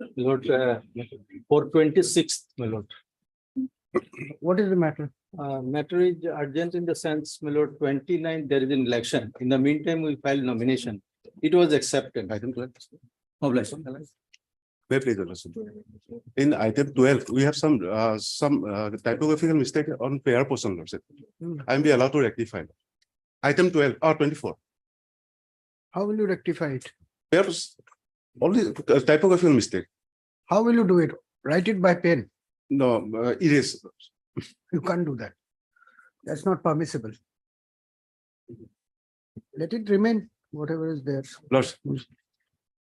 My Lord, for 26th, my Lord. What is the matter? Matter is urgent in the sense, my Lord, 29, there is an election. In the meantime, we filed nomination. It was accepted. Item 12. Mobilization. May I please, Your Lordship? In item 12, we have some typographical mistake on pair portion, Lordship. I be allowed to rectify. Item 12 or 24. How will you rectify it? Pairs, only typographical mistake. How will you do it? Write it by pen. No, erase. You can't do that. That's not permissible. Let it remain, whatever is there. Lordship.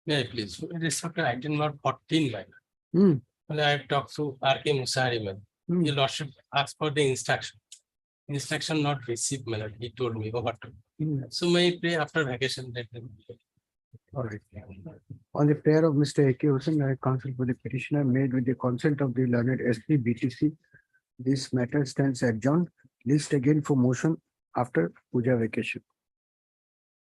Yeah, please. It is after item not 14 by. Hmm. Well, I have talked to R.K. Musariman. Hmm. Your Lordship asked for the instruction. Instruction not received, my lord. He told me over to. Hmm. So may I pray after vacation? All right. On the prayer of Mr. A.K. Hussain, I counsel for the petitioner made with the consent of the learned S.P. BTC. This matter stands adjourned. List again for motion after Puja vacation.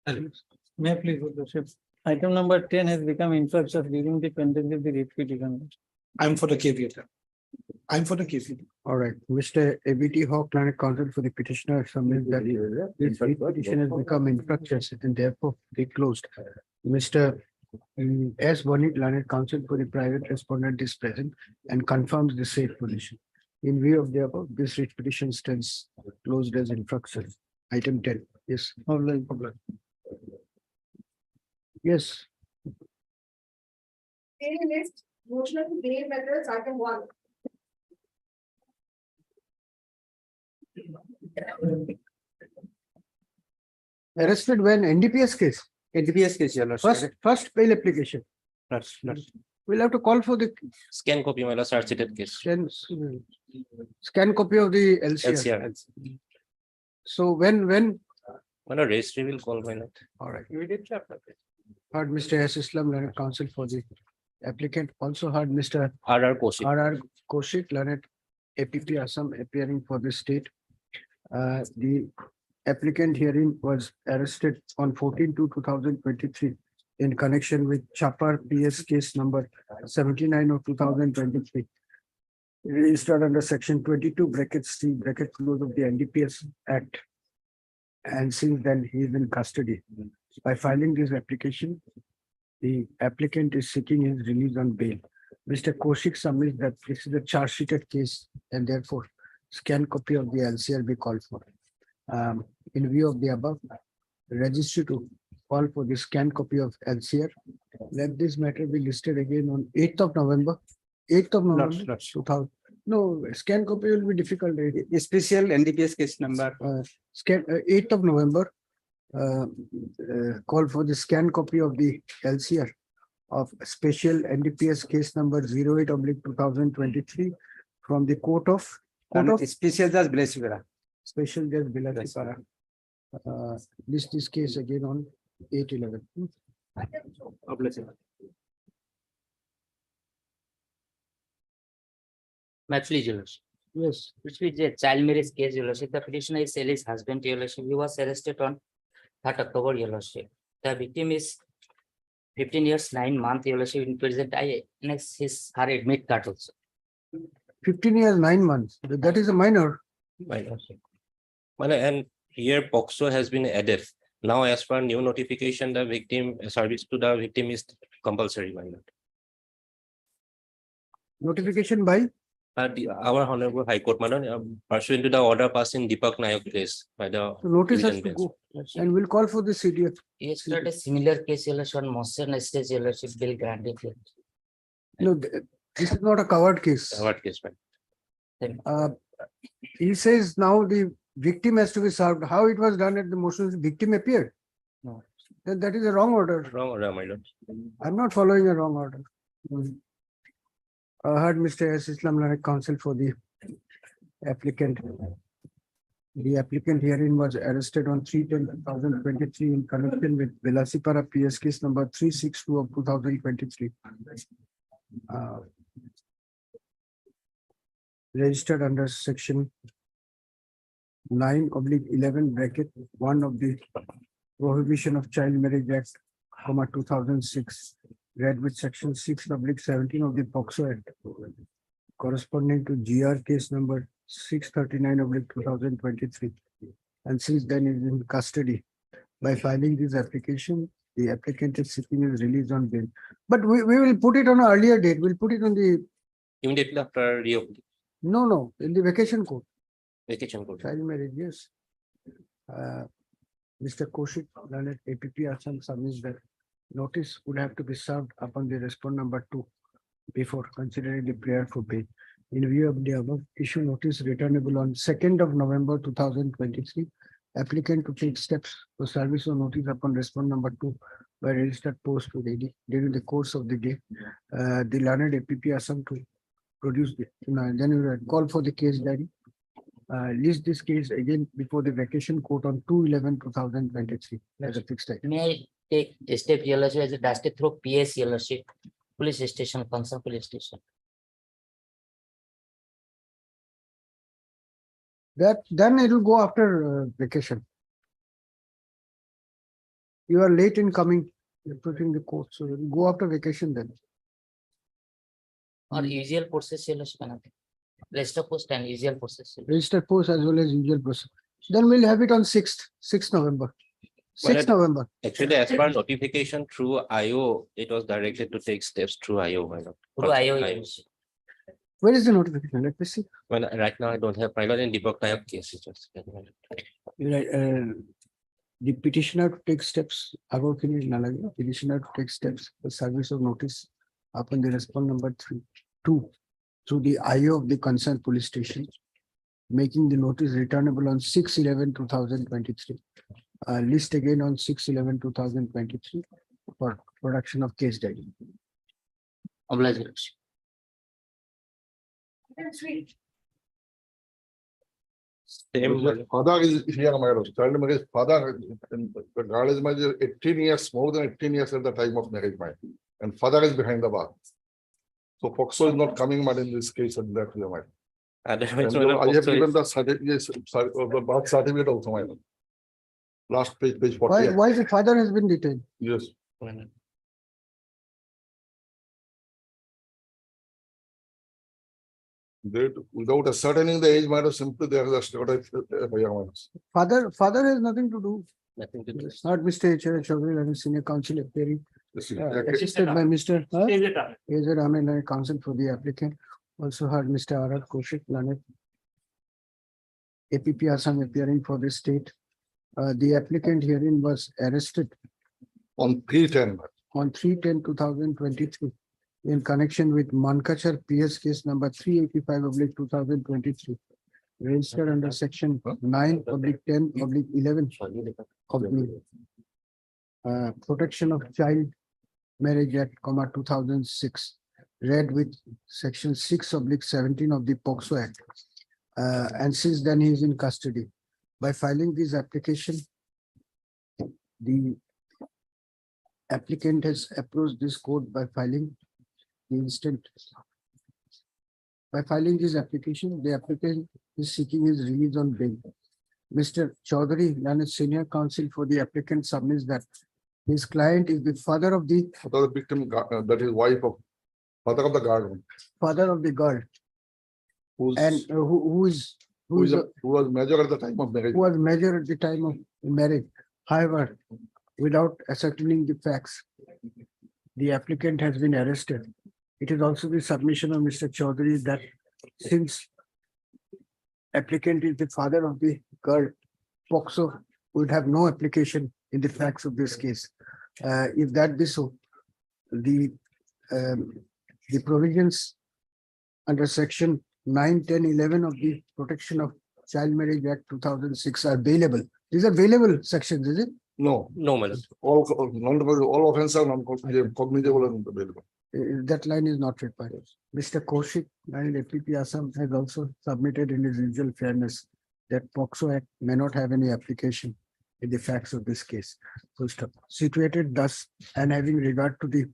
May I please, Your Lordship? Item number 10 has become infructuous during the pendency of the writ petition. I'm for the caveat. I'm for the caveat. All right, Mr. A.B.T. Hawk, learned counsel for the petitioner, submits that this writ petition has become infructuous and therefore be closed. Mr. S. Bonnet, learned counsel for the private respondent, is present and confirms the safe position. In view of the above, this writ petition stands closed as infructuous. Item 10. Yes. Yes. Daily list, motion to day methods, item 1. Arrested when NDPS case. NDPS case, Your Lordship. First bail application. Lordship. We'll have to call for the Scan copy, my lord, seated case. scan copy of the LCR. LCR. So when, My lord, registry will call, my lord. all right. Immediately after. Heard Mr. S. Islam, learned counsel for the applicant. Also heard Mr. RR Koshi. R.R. Kaushik, learned APP Assam, appearing for the state. The applicant herein was arrested on 14/2/2023 in connection with Chapar PS case number 79 of 2023. Registered under section 22(c) close of the NDPS Act. And since then, he is in custody. By filing this application, the applicant is seeking his release on bail. Mr. Kaushik submits that this is a charge sheeted case and therefore scan copy of the LCR be called for. In view of the above, registry to call for the scan copy of LCR. Let this matter be listed again on 8th of November. 8th of November, 2000. No, scan copy will be difficult. Special NDPS case number. Scan 8th of November. Call for the scan copy of the LCR of special NDPS case number 08/2023 from the court of Special Judge Blessivera. Special Judge Bilasipara. List this case again on 8/11. Matchley Jewelers. Yes. Which is a child marriage case, Your Lordship. The petitioner is Sally's husband, Your Lordship. He was arrested on 3rd October, Your Lordship. The victim is 15 years, 9 months, Your Lordship. In present, I next her admit card also. 15 years, 9 months. That is a minor. My Lordship. And here POXO has been added. Now, as per new notification, the victim service to the victim is compulsory, my lord. Notification by? Our Honorable High Court, madam, pursuant to the order passed in Deepak Nayak case by the Notice has division to bench. go. And we'll call for the CDF. Yes, sir, a similar case, Your Lordship, on motion stage, Your Lordship, bill granted. No, this is not a covered case. What case, ma'am? He says now the victim has to be served. How it was done at the motion, the victim appeared. No. Then that is a wrong order. Wrong order, my lord. I'm not following a wrong order. I heard Mr. S. Islam, learned counsel for the applicant. The applicant herein was arrested on 3/10/2023 in connection with Vilasipara PS case number 362 of 2023. Registered under section 9/11(1) of the Prohibition of Child Marriage Act, 2006. read with section 6/17 of the POXO Act, corresponding to GR case number 639/2023, and since then is in custody. By filing this application, the applicant is seeking his release on bail. But we will put it on an earlier date. We'll put it on the, Immediately after reopening no, in the vacation court. vacation code. Child marriage, yes. Mr. Kaushik, Lanet, APP Assam submits that notice would have to be served upon the respond number 2 before considering the prayer for bail. In view of the above, issue notice returnable on 2nd of November 2023. Applicant to take steps for service of notice upon respond number 2 by registered post to lady during the course of the day. The learned APP Assam to produce the, then we will call for the case diary. List this case again before the vacation court on 2/11/2023 as a fixed date. May I take a step Your Lordship as a dusted through PS Your Lordship, police station, concerned police station. That then it will go after vacation. You are late in coming, you're putting the court, so it will go after vacation then. Or usual process Your Lordship, another. Register post and usual process. Your Lordship. Registered post as well as usual process. Then we'll have it on 6th November. 6th November. Actually, as per notification through IO, it was directed to take steps through IO. Why not? Through IO, Your Lordship. Where is the notification? Let me see. When right now I don't have pilot and Deepak I have cases. The petitioner to take steps, petitioner to take steps for service of notice upon the respond number 2 through the IO of the concerned police station, making the notice returnable on 6/11/2023. List again on 6/11/2023 for production of case diary. Oblige, Your Lordship. Item 3, Same. Father is here, my lord. Child marriage, father, the girl is married 18 years, more than 18 years at the time of marriage, my. And father is behind the bar. So POXO is not coming, but in this case, and that, my. And I have given the certificate, the birth certificate also, my lord. Last page 40. Why the father has been detained? Yes. They, without ascertaining the age, matter simply they are just Father has nothing to do. Nothing to do. It's not Mr. H.R. Chaudhary and senior counsel appearing, assisted by Mr. Azir Ahmed and counsel for the applicant. Also heard Mr. Arad Kaushik Lanet, APP Assam appearing for the state. The applicant herein was arrested on 3/10. on 3/10/2023 in connection with Mankachar PS case number 385/2023, registered under section 9/10/11 of the Protection of Child Marriage Act, 2006, read with section 6/17 of the POXO Act. And since then he is in custody. By filing this application, the applicant has approached this court by filing the instant. By filing this application, the applicant is seeking his release on bail. Mr. Chaudhary, Lanet senior counsel for the applicant, submits that his client is the father of the victim, that is wife of father of the guard. father of the girl, Who's, and who was major at the time of marriage. who was major at the time of marriage. However, without ascertaining the facts, the applicant has been arrested. It is also the submission of Mr. Chaudhary that since applicant is the father of the girl, POXO would have no application in the facts of this case. If that be so, the provisions under section 9, 10, 11 of the Protection of Child Marriage Act 2006 are bailable. These are bailable sections, is it? No, No, my lord. all offenses are non-cognizable and available. That line is not required. Mr. Kaushik and APP Assam has also submitted in his usual fairness that POXO Act may not have any application in the facts of this case. Full stop. Situated thus and having regard to the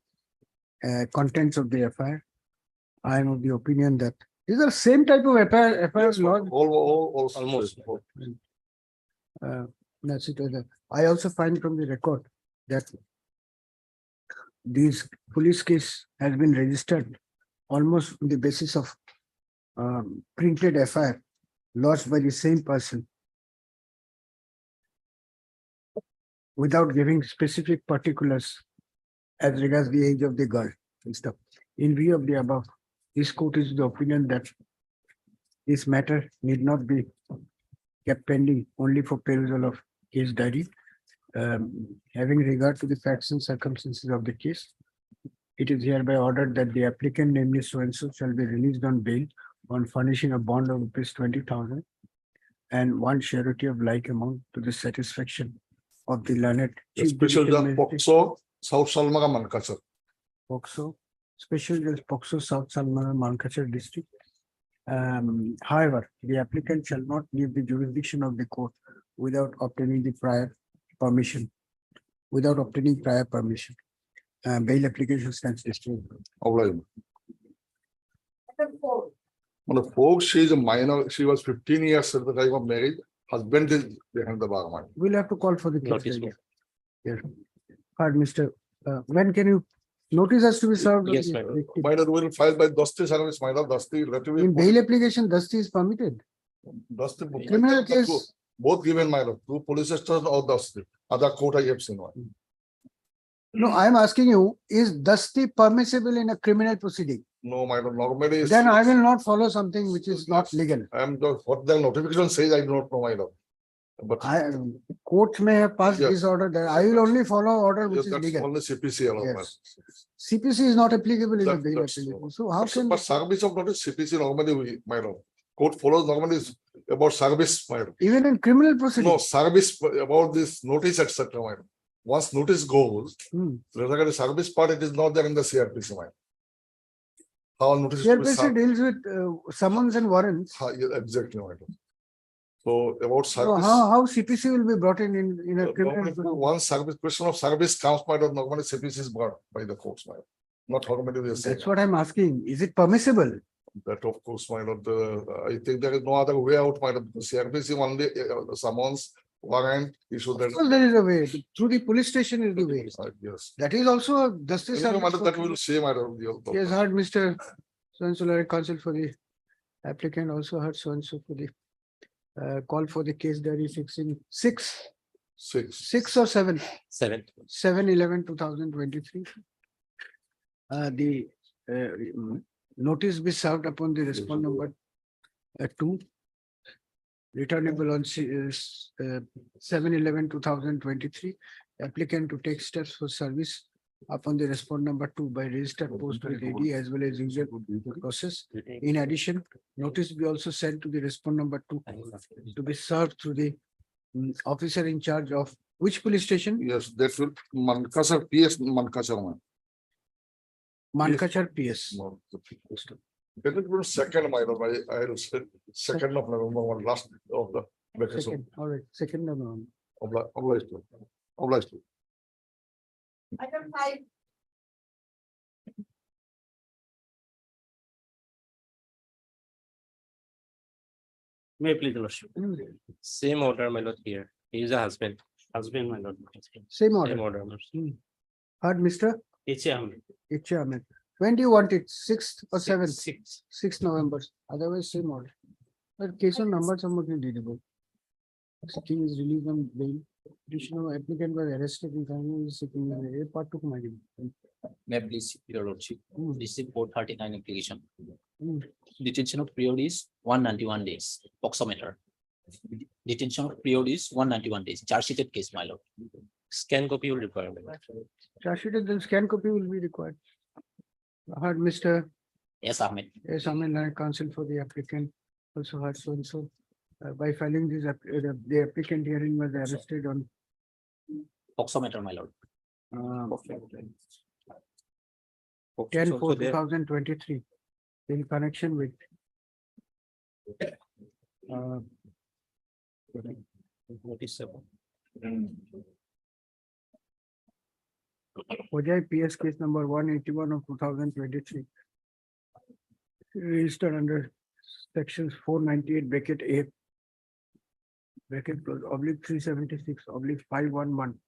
contents of the FIR, I am of the opinion that these are same type of FIRs lodged. Almost. That's it. I also find from the record that this police case has been registered almost on the basis of printed FIR lodged by the same person without giving specific particulars as regards the age of the girl and stuff. In view of the above, this court is the opinion that this matter need not be kept pending only for perusal of case diary. Having regard to the facts and circumstances of the case, it is hereby ordered that the applicant, namely so and so, shall be released on bail on furnishing a bond of ₹20,000 and one surety of like amount to the satisfaction of the learned Chief Special Judicial Judge Magistrate, Pokso, South Salmaga Mankachar. POCSO, Special Judge POCSO, South Salmana, Mankachar District. However, the applicant shall not leave the jurisdiction of the court without obtaining the prior permission. Without obtaining prior permission. Bail application stands district. Item Item 4. On the folks, she is a minor, she was 15 years at the time of marriage, husband is behind the bar. Man. We'll have to call for the case. Notice again. Here. Pardon, Mr. When can you, notice has to be served? on Yes, the madam. victim. Minor will file by Dusty service, minor Dusty, let me. In bail application, Dusty is permitted. Dusty. Criminal case, Both given minor, two police stations or Dusty, other court I have seen one. no, I am asking you, is Dusty permissible in a criminal proceeding? No, minor, normally. is- Then I will not follow something which is not legal. I am the, what the notification says, I do not know, minor. But. Courts may have passed Yes. this order, that I will only follow order which Yes, is that's legal. only CPC allowed. Yes. CPC is not applicable in a That- bail that's application. So how can, But service of notice, CPC normally, minor. Court follows normally is about service, minor. even in criminal No, proceeding? service about this notice, etc. minor. Once notice goes, Hmm. regarding the service part, it is not there in the CRPC, minor. How notice. is to be CRPC served. deals with summons and warrants. Yeah, exactly, minor. So about So service. how CPC will be brought in a criminal? Normally, proceeding? one service, question of service comes by the normally CPC is brought by the courts, minor. Not normally they say. That's what I'm asking. Is it permissible? That of course, my lord, I think there is no other way out, my lord, because CRPC only summons, warrant, issue that. Well, there is a way. Through the police station is the way. Yes. That is also a justice. Anyway, my service lord, that for- will say, my lord. He has heard Mr. So-and-so counsel for the applicant, also heard so-and-so for the call for the case diary fixing six or seven, 7. 7/11/2023. The notice be served upon the respond number 2. Returnable on 7/11/2023. Applicant to take steps for service upon the respond number 2 by registered post with AD as well as usual process. In addition, notice be also sent to the respond number 2 to be served through the officer in charge of which police station? Yes, that will, Mankachar, PS Mankachar, man. Mankachar PS. No, the first. That will be second, my lord, I will say, second of November, one last of the vacation. Second, all right, second November. Obliged to. Obliged to. Item 5. May I please, your lordship? Same order, my lord, here. He is a husband. Husband, my lord. Same Same order. order. my lord. Heard, Mr. Ahmed. Icha Ahmed. When do you want it? 6th or 7th? 6. 6 November. Otherwise, same order. But case on number somewhat readable. Seeking is released on bail. Additional applicant was arrested in family is seeking a part 2 command. May I please, your lordship, this is 439 application. Hmm. Detention of period is 191 days, POCSO matter. Detention of period is 191 days, charge sheeted case, my lord. Scan copy will require. my lord. Charge sheet and then scan copy will be required. Heard Mr. Yes, Ahmed. Yes, Ahmed, counsel for the applicant, also heard so and so. By filing this, the applicant hearing was arrested on POCSO matter, my lord. 10/4/2023 in connection with Ojai PS case number 181 of 2023. Registered under sections 498 bracket A bracket close oblique 376 oblique 511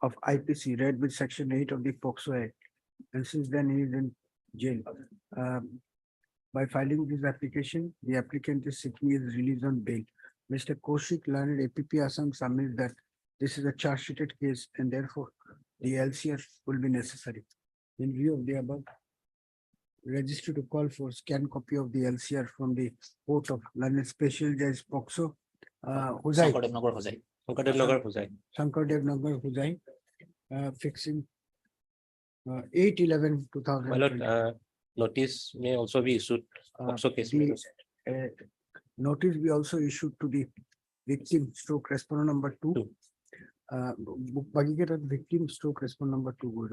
of IPC read with section 8 of the POCSO Act. and since then he is in jail. By filing this application, the applicant is seeking his release on bail. Mr. Kaushik Learned APP Assam submits that this is a charge sheeted case and therefore the LCR will be necessary. In view of the above, register to call for scanned copy of the LCR from the court of Learned Special Judge Pokso, Huzai, Shangkardev Nagar Hosai. Cooperative Nagar Hosai. Sankardev Nagar Huzai, fixing 8/11/2020. My lord, notice may also be issued. Also case. my lord. Notice we also issued to the victim stroke respondent number 2. Two. Victim stroke respondent number 2.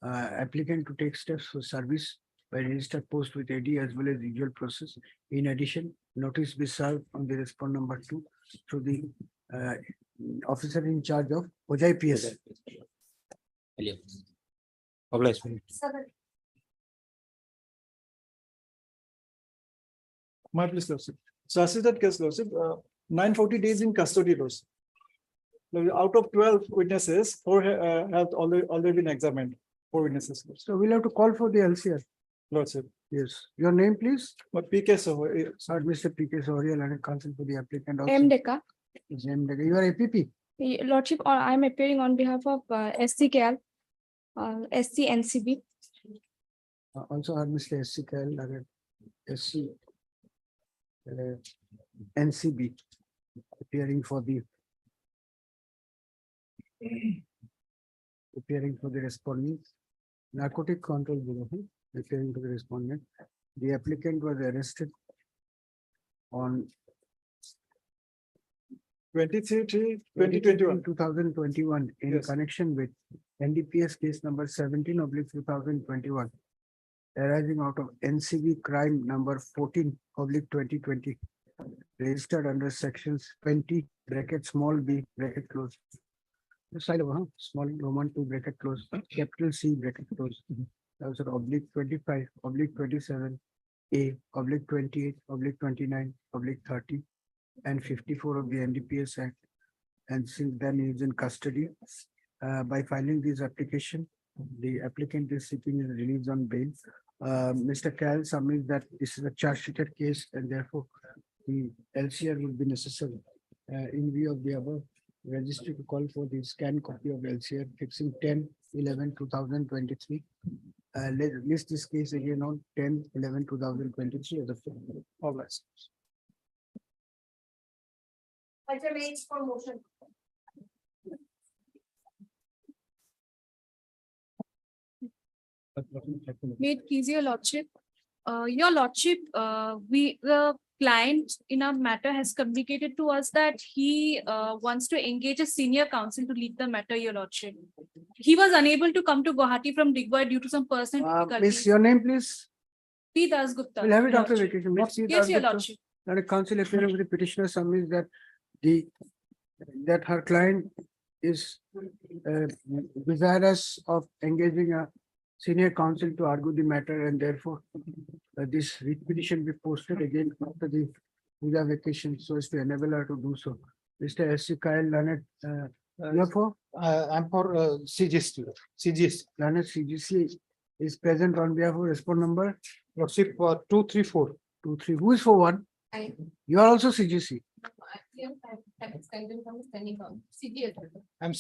Applicant to take steps for service by registered post with AD as well as usual process. In addition, notice be served on the respondent number 2 to the officer in charge of Ojai PS. Elliot. Obliged. Seven. My please, Lordship. So as is that case, Lordship, 940 days in custody, Lordship. Now, out of 12 witnesses, 4 have already been examined. 4 witnesses, Lordship. So we'll have to call for the LCR. Lordship. Yes. Your name, please? But PK, so Sir, Mr. PK Soria, and counsel for the applicant. also. M. Deka. Is M. Deka. You are APP. Lordship, I am appearing on behalf of SCKL, SCNCB. Also heard Mr. SCKL, SC NCB appearing for the respondent. Narcotic Control Bureau appearing to the respondent. The applicant was arrested on 23/3/2021 in Yes. connection with NDPS case number 17/2021 arising out of NCB crime number 14/2020 registered under sections 20 bracket small b bracket close. Side of small Roman 2 bracket close, capital C bracket close. Also /25/27 A /28/29/30 and 54 of the NDPS Act, and since then he is in custody. By filing this application, the applicant is seeking his release on bail. Mr. Cal submits that this is a charge sheeted case and therefore the LCR will be necessary. In view of the above, register to call for the scanned copy of LCR fixing 10/11/2023. Let's list this case again on 10/11/2023 as a Obliged. Item H for motion. May it please your Lordship. Your Lordship, the client in our matter has communicated to us that he wants to engage a senior counsel to lead the matter, your Lordship. He was unable to come to Guwahati from Digwai due to some personal Miss, difficulties. your name, please. P. Das Gupta. We'll have it your after Lordship. vacation. Miss P. Yes, Das your Gupta. Lordship. That a counsel appearing with the petitioner submits that her client is desirous of engaging a senior counsel to argue the matter, and therefore this petition be posted again after the Puja vacation so as to enable her to do so. Mr. S.C. Kyle Leonard, you are for? I'm for CGST. Leonard CGC is present on behalf of respondent number Lordship 234. 23. Who is for one? I. You are also CGC. I'm standing from standing on CDL. I'm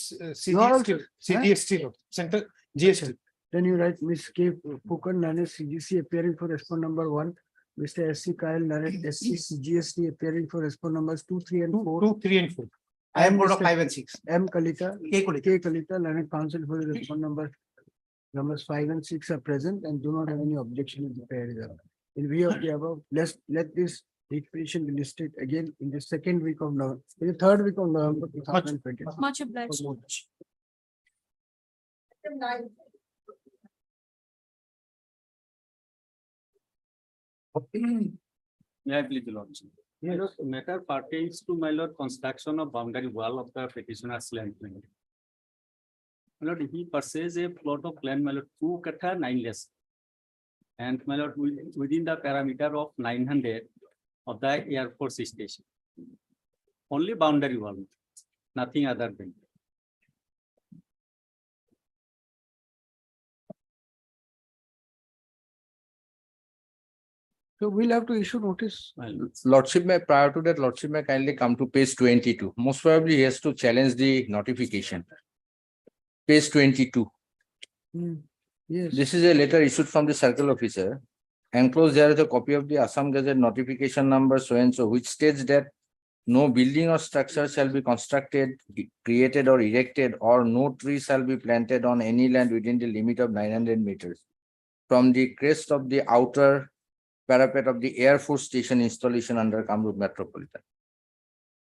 You are also- CDST, Lord. Center GST. Then you write Miss K. Pukan Nanes CGC appearing for respondent number 1. Mr. S.C. Kyle Nanes SC CGST appearing for respondent numbers 2, 3 and 4. 2, 3 and 4. I am board of 5 and 6. M. Kalita, K. Kalita, Leonard counsel for the respondent numbers 5 and 6 are present and do not have any objection with the pair. In view of the above, let this petition be listed again in the second week of November, in the third week of November 2020. Much obliged. Item 9. May I please, Lordship? My lord, matter pertains to my lord construction of boundary wall of the petitioner's land. My lord, he purchased a plot of land, my lord, 2 kata 9 less. And my lord, within the parameter of 900 of the Air Force station. Only boundary wall, nothing other than. So we'll have to issue notice. Lordship may, prior to that, Lordship may kindly come to page 22. Most probably he has to challenge the notification. Page 22. Yes. This is a letter issued from the circle officer. Enclosed there is a copy of the Assam Gazette notification number so and so, which states that no building or structure shall be constructed, created or erected, or no tree shall be planted on any land within the limit of 900 meters from the crest of the outer parapet of the Air Force Station installation under Kamrup Metropolitan.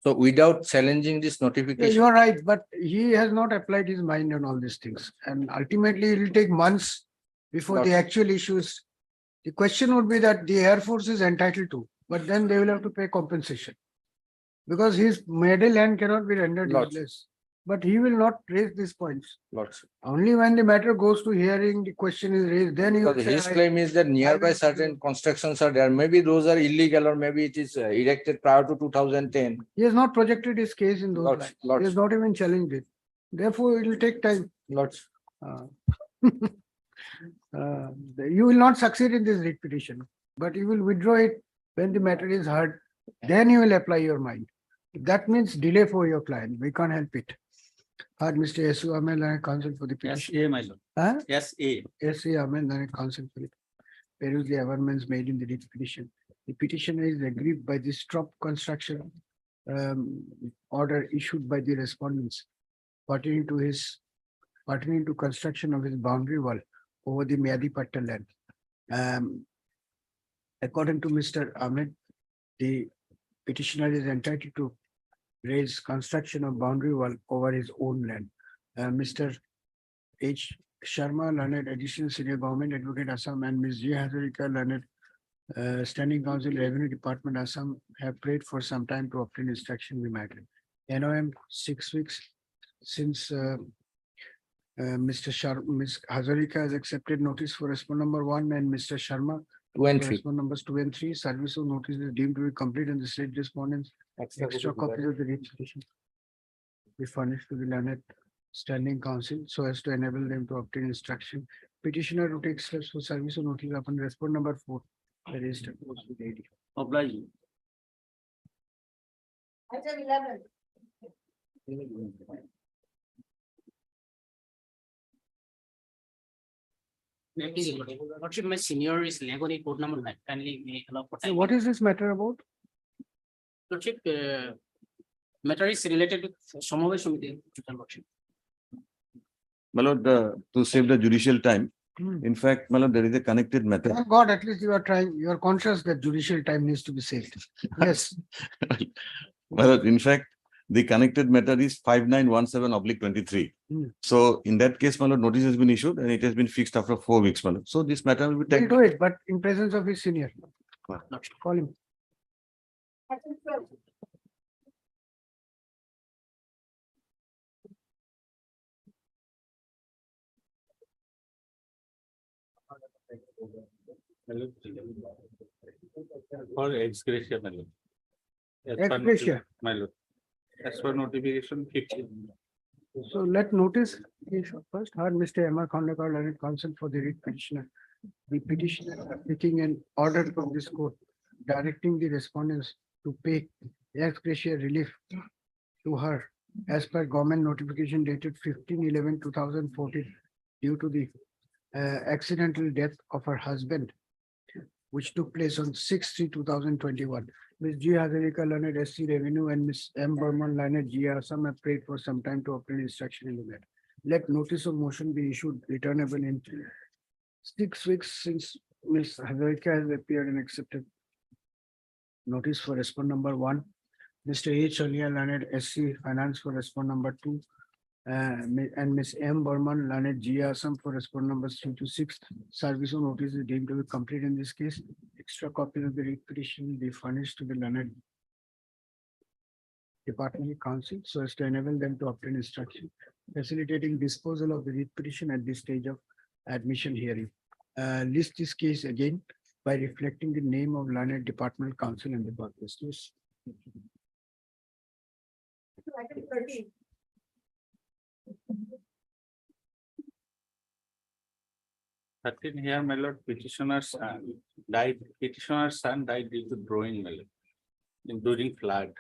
So without challenging this Yeah, notification, you are right, but he has not applied his mind on all these things. And ultimately it will take months before the actual issues. The question would be that the Air Force is entitled to, but then they will have to pay compensation. Because his maiden land cannot be rendered Lordship. useless. But he will not raise these points. Lordship. Only when the matter goes to hearing, the question is raised, then he will Because say, his "I-" claim is that nearby will- certain constructions are there. Maybe those are illegal or maybe it is erected prior to 2010. He has not projected his case in those Lordship, lines. He has Lordship. not even challenged it. Therefore, it will take time. Lordship. Uh, You will not succeed in this writ petition, but you will withdraw it when the matter is heard. Then you will apply your mind. That means delay for your client. We can't help it. Heard Mr. S.U. Amel and counsel for the petition. S.A. my lord. Huh? S.A. S.A. Amel and counsel for the peruse the amendments made in the writ petition. The petitioner is aggrieved by the stop construction order issued by the respondents pertaining to construction of his boundary wall over the Myadipatta land. According to Mr. Ahmed, the petitioner is entitled to raise construction of boundary wall over his own land. Mr. H. Sharma, learned additional senior government advocate Assam, and Ms. J. Hazarika, learned standing counsel Revenue Department Assam, have prayed for some time to obtain instruction in the matter. NOM 6 weeks since Ms. Hazarika has accepted notice for respondent number 1 and Mr. Sharma 2 and for 3. respondent numbers 2 and 3. Service of notice is deemed to be complete and the state respondents extra copies of the writ petition be furnished to the learned standing counsel so as to enable them to obtain instruction. Petitioner to take steps for service of notice upon respondent number 4. The register goes to the AD. Oblige. Item 11. Lordship, my senior is Legoni code number 9. Kindly may allow for So time. what is this matter about? Lordship, matter is related to Somavesh Samiti, Lordship. My lord, to save the judicial time, Hmm. in fact, my lord, there is a connected matter. Thank God, at least you are trying, you are conscious that judicial time needs to be saved. Yes. My lord, in fact, the connected matter is 5917/23. Hmm. So in that case, my lord, notice has been issued and it has been fixed after 4 weeks, my lord. So this matter will be We'll taken. do it, but in presence of his senior. Lordship. Call him. Item 12. For ex-gratia, my lord. As per Ex-gratia. My lord. As per notification 15. So let notice issue first. Heard Mr. M.R. Khandekar, learned counsel for the writ petitioner. The petitioner taking an order from this court directing the respondents to pay ex-gratia relief to her as per government notification dated 15/11/2014 due to the accidental death of her husband, which took place on 6/3/2021. Ms. G. Hazarika, learned SC Revenue, and Ms. M. Burman, learned G. Assam, have prayed for some time to obtain instruction in the matter. Let notice of motion be issued returnable in 6 weeks since Ms. Hazarika has appeared and accepted notice for respondent number 1. Mr. H. Alia, learned SC Finance for respondent number 2. And Ms. M. Burman, learned G. Assam for respondent numbers 3 to 6. Service of notice is deemed to be complete in this case. Extra copies of the writ petition will be furnished to the learned departmental counsel so as to enable them to obtain instruction, facilitating disposal of the writ petition at this stage of admission hearing. List this case again by reflecting the name of learned departmental counsel and the purpose. Yes. Item 13. Here, my lord, petitioners died, petitioner's son died due to drowning, my lord, during flood.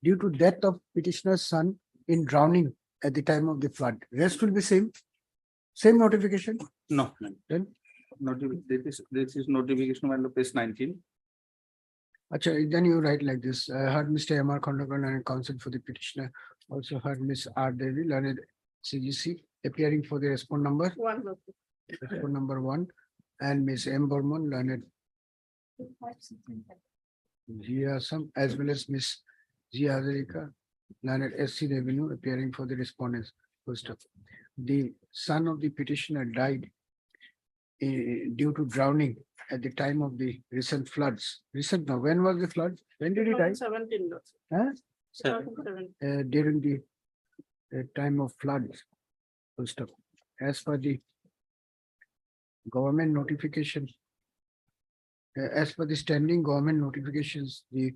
Due to death of petitioner's son in drowning at the time of the flood. Rest will be same notification. No, my lord. Then, This is notification, my lord, page 19. Acha, then you write like this. I heard Mr. M.R. Khandelwal and counsel for the petitioner. Also heard Ms. R. Devi, learned CGC, appearing for the respond number. Respond number 1, and Ms. M. Burman, learned G. Assam, as well as Ms. G. Hazarika, learned SC Revenue, appearing for the respondents. First up, the son of the petitioner died due to drowning at the time of the recent floods. Recent now, when was the flood? When did he die? 17. Huh? 2007. During the time of floods. First up, as per the government notification, as per the standing government notifications, the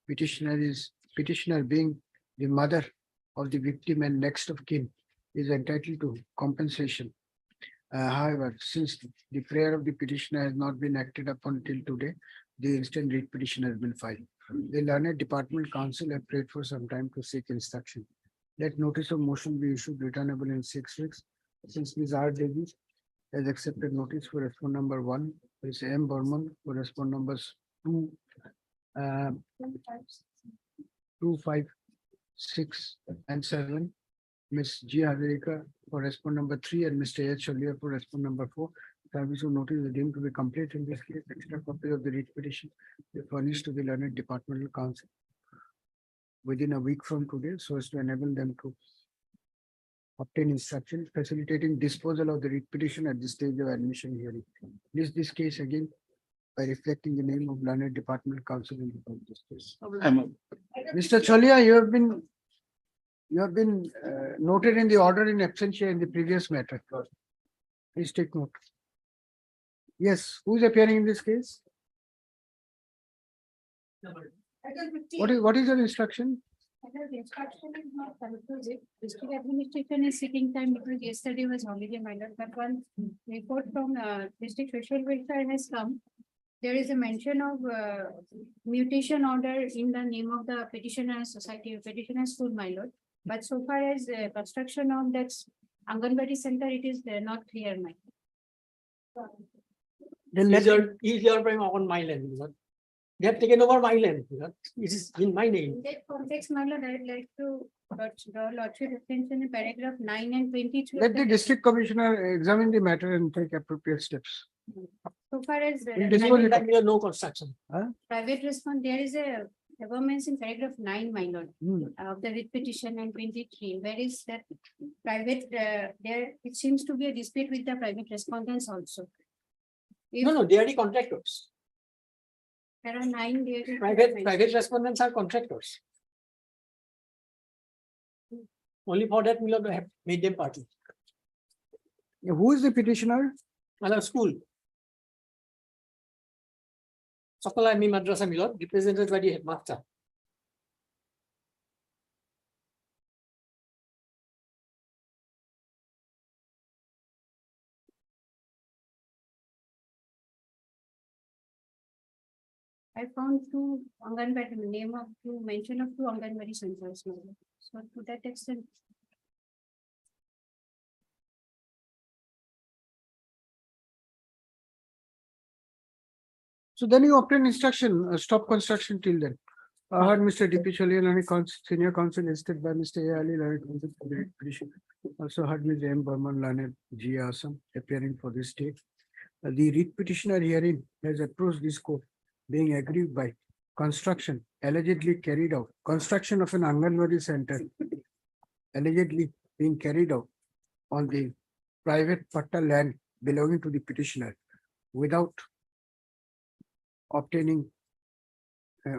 petitioner being the mother of the victim and next of kin is entitled to compensation. However, since the prayer of the petitioner has not been acted upon till today, the instant writ petition has been filed. The learned department counsel have prayed for some time to seek instruction. Let notice of motion be issued returnable in 6 weeks. Since Ms. R. Devi has accepted notice for respond number 1, Ms. M. Burman for respond numbers 2, 5, 6, and 7. Ms. G. Hazarika for respond number 3 and Mr. H. Chollier for respond number 4. Service of notice is deemed to be complete in this case. Extra copy of the writ petition is furnished to the learned departmental counsel within a week from today, so as to enable them to obtain instruction facilitating disposal of the writ petition at the stage of admission hearing. This case again by reflecting the name of learned departmental counsel in the court of justice. Mr. Chollier, you have been noted in the order in absentia in the previous matter. Please take note. Yes, who is appearing in this case? What is your instruction? The instruction is not conclusive. District administration is seeking time because yesterday was holiday, my lord, but one report from district social welfare has come. There is a mention of mutation order in the name of the petitioner society, petitioner school, my lord. But so far as construction of that Anganwadi center, it is not clear, my lord. Then let your prime on my land. They have taken over my land. It is in my name. In that context, my lord, I would like to draw lordship attention in paragraph 9 and 23. Let the district commissioner examine the matter and take appropriate steps. So far as No construction. private response, there is a governments in paragraph 9, my lord, of the writ petition and 23. Where is that private? There it seems to be a dispute with the private respondents also. No, they are the contractors. There are 9 there. Private respondents are contractors. Only for that, we have made them party. Who is the petitioner? Another school. Sokolami Madrasa Milot, represented by the headmaster. I found 2 Anganwadi, name of 2, mention of 2 Anganwadi centers. My lord. So to that extent. So then you obtain instruction, stop construction till then. I heard Mr. D.P. Chollier, senior counsel listed by Mr. A. Ali, learned counsel for the writ petition. Also heard Ms. M. Burman, learned G. Assam, appearing for this state. The writ petitioner herein has approached this court, being aggrieved by construction allegedly carried out, construction of an Anganwadi center allegedly being carried out on the private patta land belonging to the petitioner without obtaining,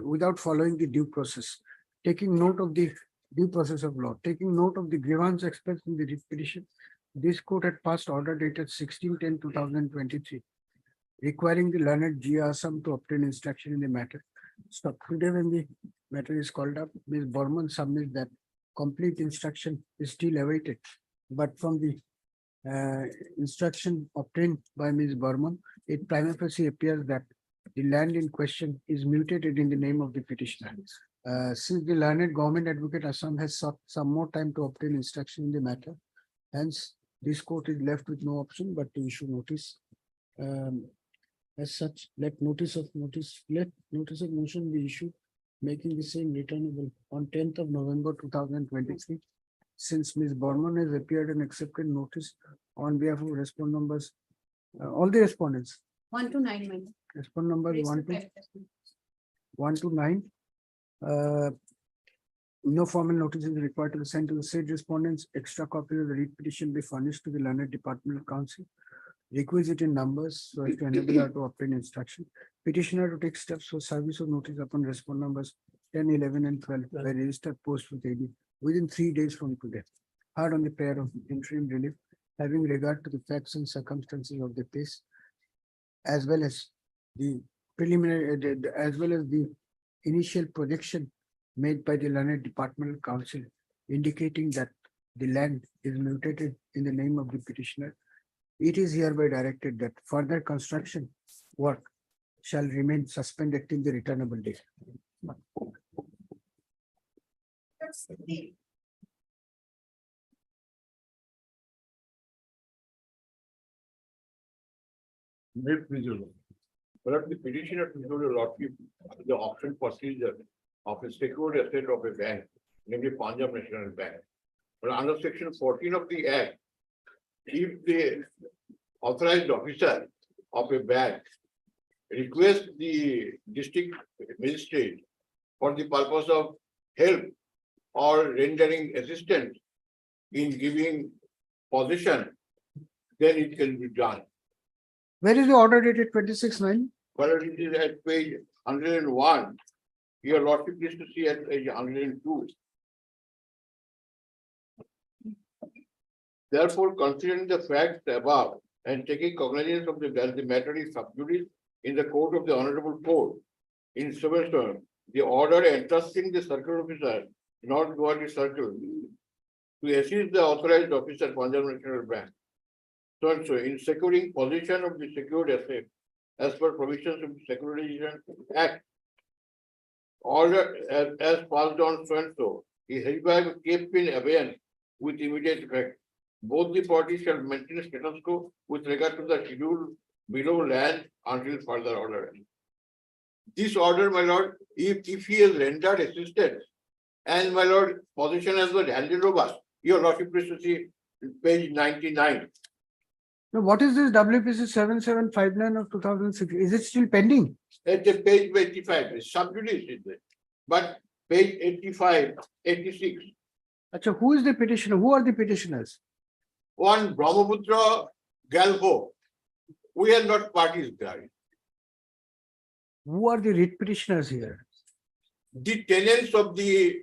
without following the due process, taking note of the due process of law, taking note of the grievance expressed in the writ petition. This court had passed order dated 16/10/2023, requiring the learned G. Assam to obtain instruction in the matter. So today when the matter is called up, Ms. Burman submits that complete instruction is still awaited. But from the instruction obtained by Ms. Burman, it prima facie appears that the land in question is mutated in the name of the petitioner. Since the learned government advocate Assam has sought some more time to obtain instruction in the matter, hence this court is left with no option but to issue notice. As such, let notice of motion be issued, making the same returnable on 10th of November 2023. Since Ms. Burman has appeared and accepted notice on behalf of respondent numbers, all the respondents, 1 to 9, madam. respondent numbers 1 to 9. No formal notice is required to be sent to the said respondents. Extra copy of the read petition be furnished to the learned departmental counsel, requisite in numbers so as to enable her to obtain instruction. Petitioner to take steps for service of notice upon respondent numbers 10, 11, and 12 by registered post with AD within 3 days from today. Hard on the prayer of interim relief, having regard to the facts and circumstances of the case, as well as the preliminary, as well as the initial projection made by the learned departmental counsel, indicating that the land is mutated in the name of the petitioner. It is hereby directed that further construction work shall remain suspended till the returnable date. But the petitioner to do a lottery, the auction procedure of a secured asset of a bank, namely Punjab National Bank. But under section 14 of the Act, if the authorized officer of a bank requests the district magistrate for the purpose of help or rendering assistance in giving possession, then it can be done. Where is the order dated 26/9? But it is at page 101. Your lordship is to see at page 102. Therefore, considering the facts above and taking cognizance of the matter is sub judice in the court of the honorable court in civil term, the order entrusting the circle officer, not Guwahati circle, to assist the authorized officer Punjab National Bank. So and so in securing possession of the secured asset as per provisions of the Securitization Act. Order as passed on so and so is hereby kept in abeyance with immediate effect. Both the parties shall maintain status quo with regard to the schedule below land until further order. This order, my lord, if he has rendered assistance and my lord, possession has been handed over, your lordship is to see page 99. Now, what is this WPC 7759 of 2006? Is it still pending? At the page 85, it's sub judice is there. But page 85, 86. Achha, who is the petitioner? Who are the petitioners? One Brahmaputra Galho. We are not parties there. Who are the writ petitioners here? The tenants of the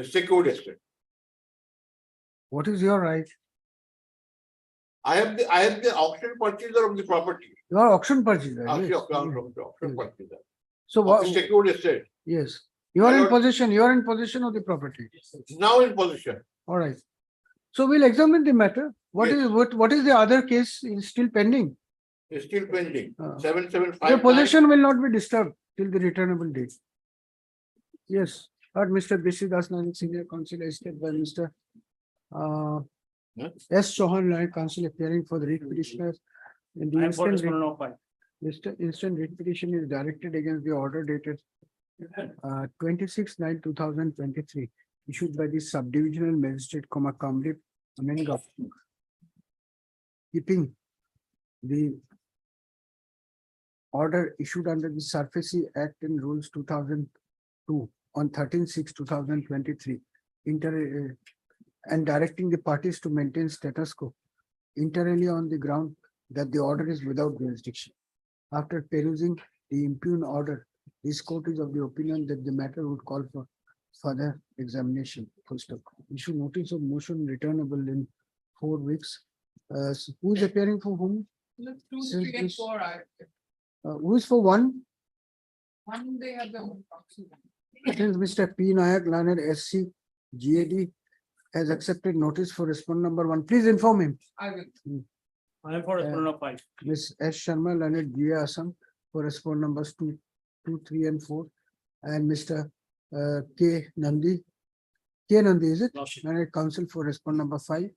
secured estate. What is your right? I have the auction purchaser of the property. You are auction purchaser. Auction Yes. purchaser. So Of what? the secured estate. Yes. You are in Lord- possession. You are in possession of the property. Now in possession. All right. So we'll examine the matter. What Yes. is what is the other case is still pending? It's still pending. Uh, 7759. Your possession will not be disturbed till the returnable date. Yes, heard Mr. B.C. Das Nanak, Senior Counsel, assisted by Mr. S. Chauhan, Learned Counsel, appearing for the writ petitioners. In the I am for instant writ- respondent of instant writ petition is directed against the order dated 26/9/2023, issued by the subdivisional magistrate, Kamlip, Amenga, keeping the order issued under the Surface Act and Rules 2002 on 13/6/2023, and directing the parties to maintain status quo inter alia on the ground that the order is without jurisdiction. After perusing the impugned order, this court is of the opinion that the matter would call for further examination. Full stop. Issue notice of motion returnable in 4 weeks. So who is appearing for whom? Two, Since three, and this- four are, Who is for one? one, they have their own proxy. Since Mr. P. Nayak, Learned SC, GAD, has accepted notice for respondent number 1, please inform him. I will. I am for respondent of 5. Ms. S. Sharma, Learned GA Assam, for respondent numbers 2, 3, and 4, and Mr. K. Nandi. K. Nandi, is it? Learned counsel for respondent number 5.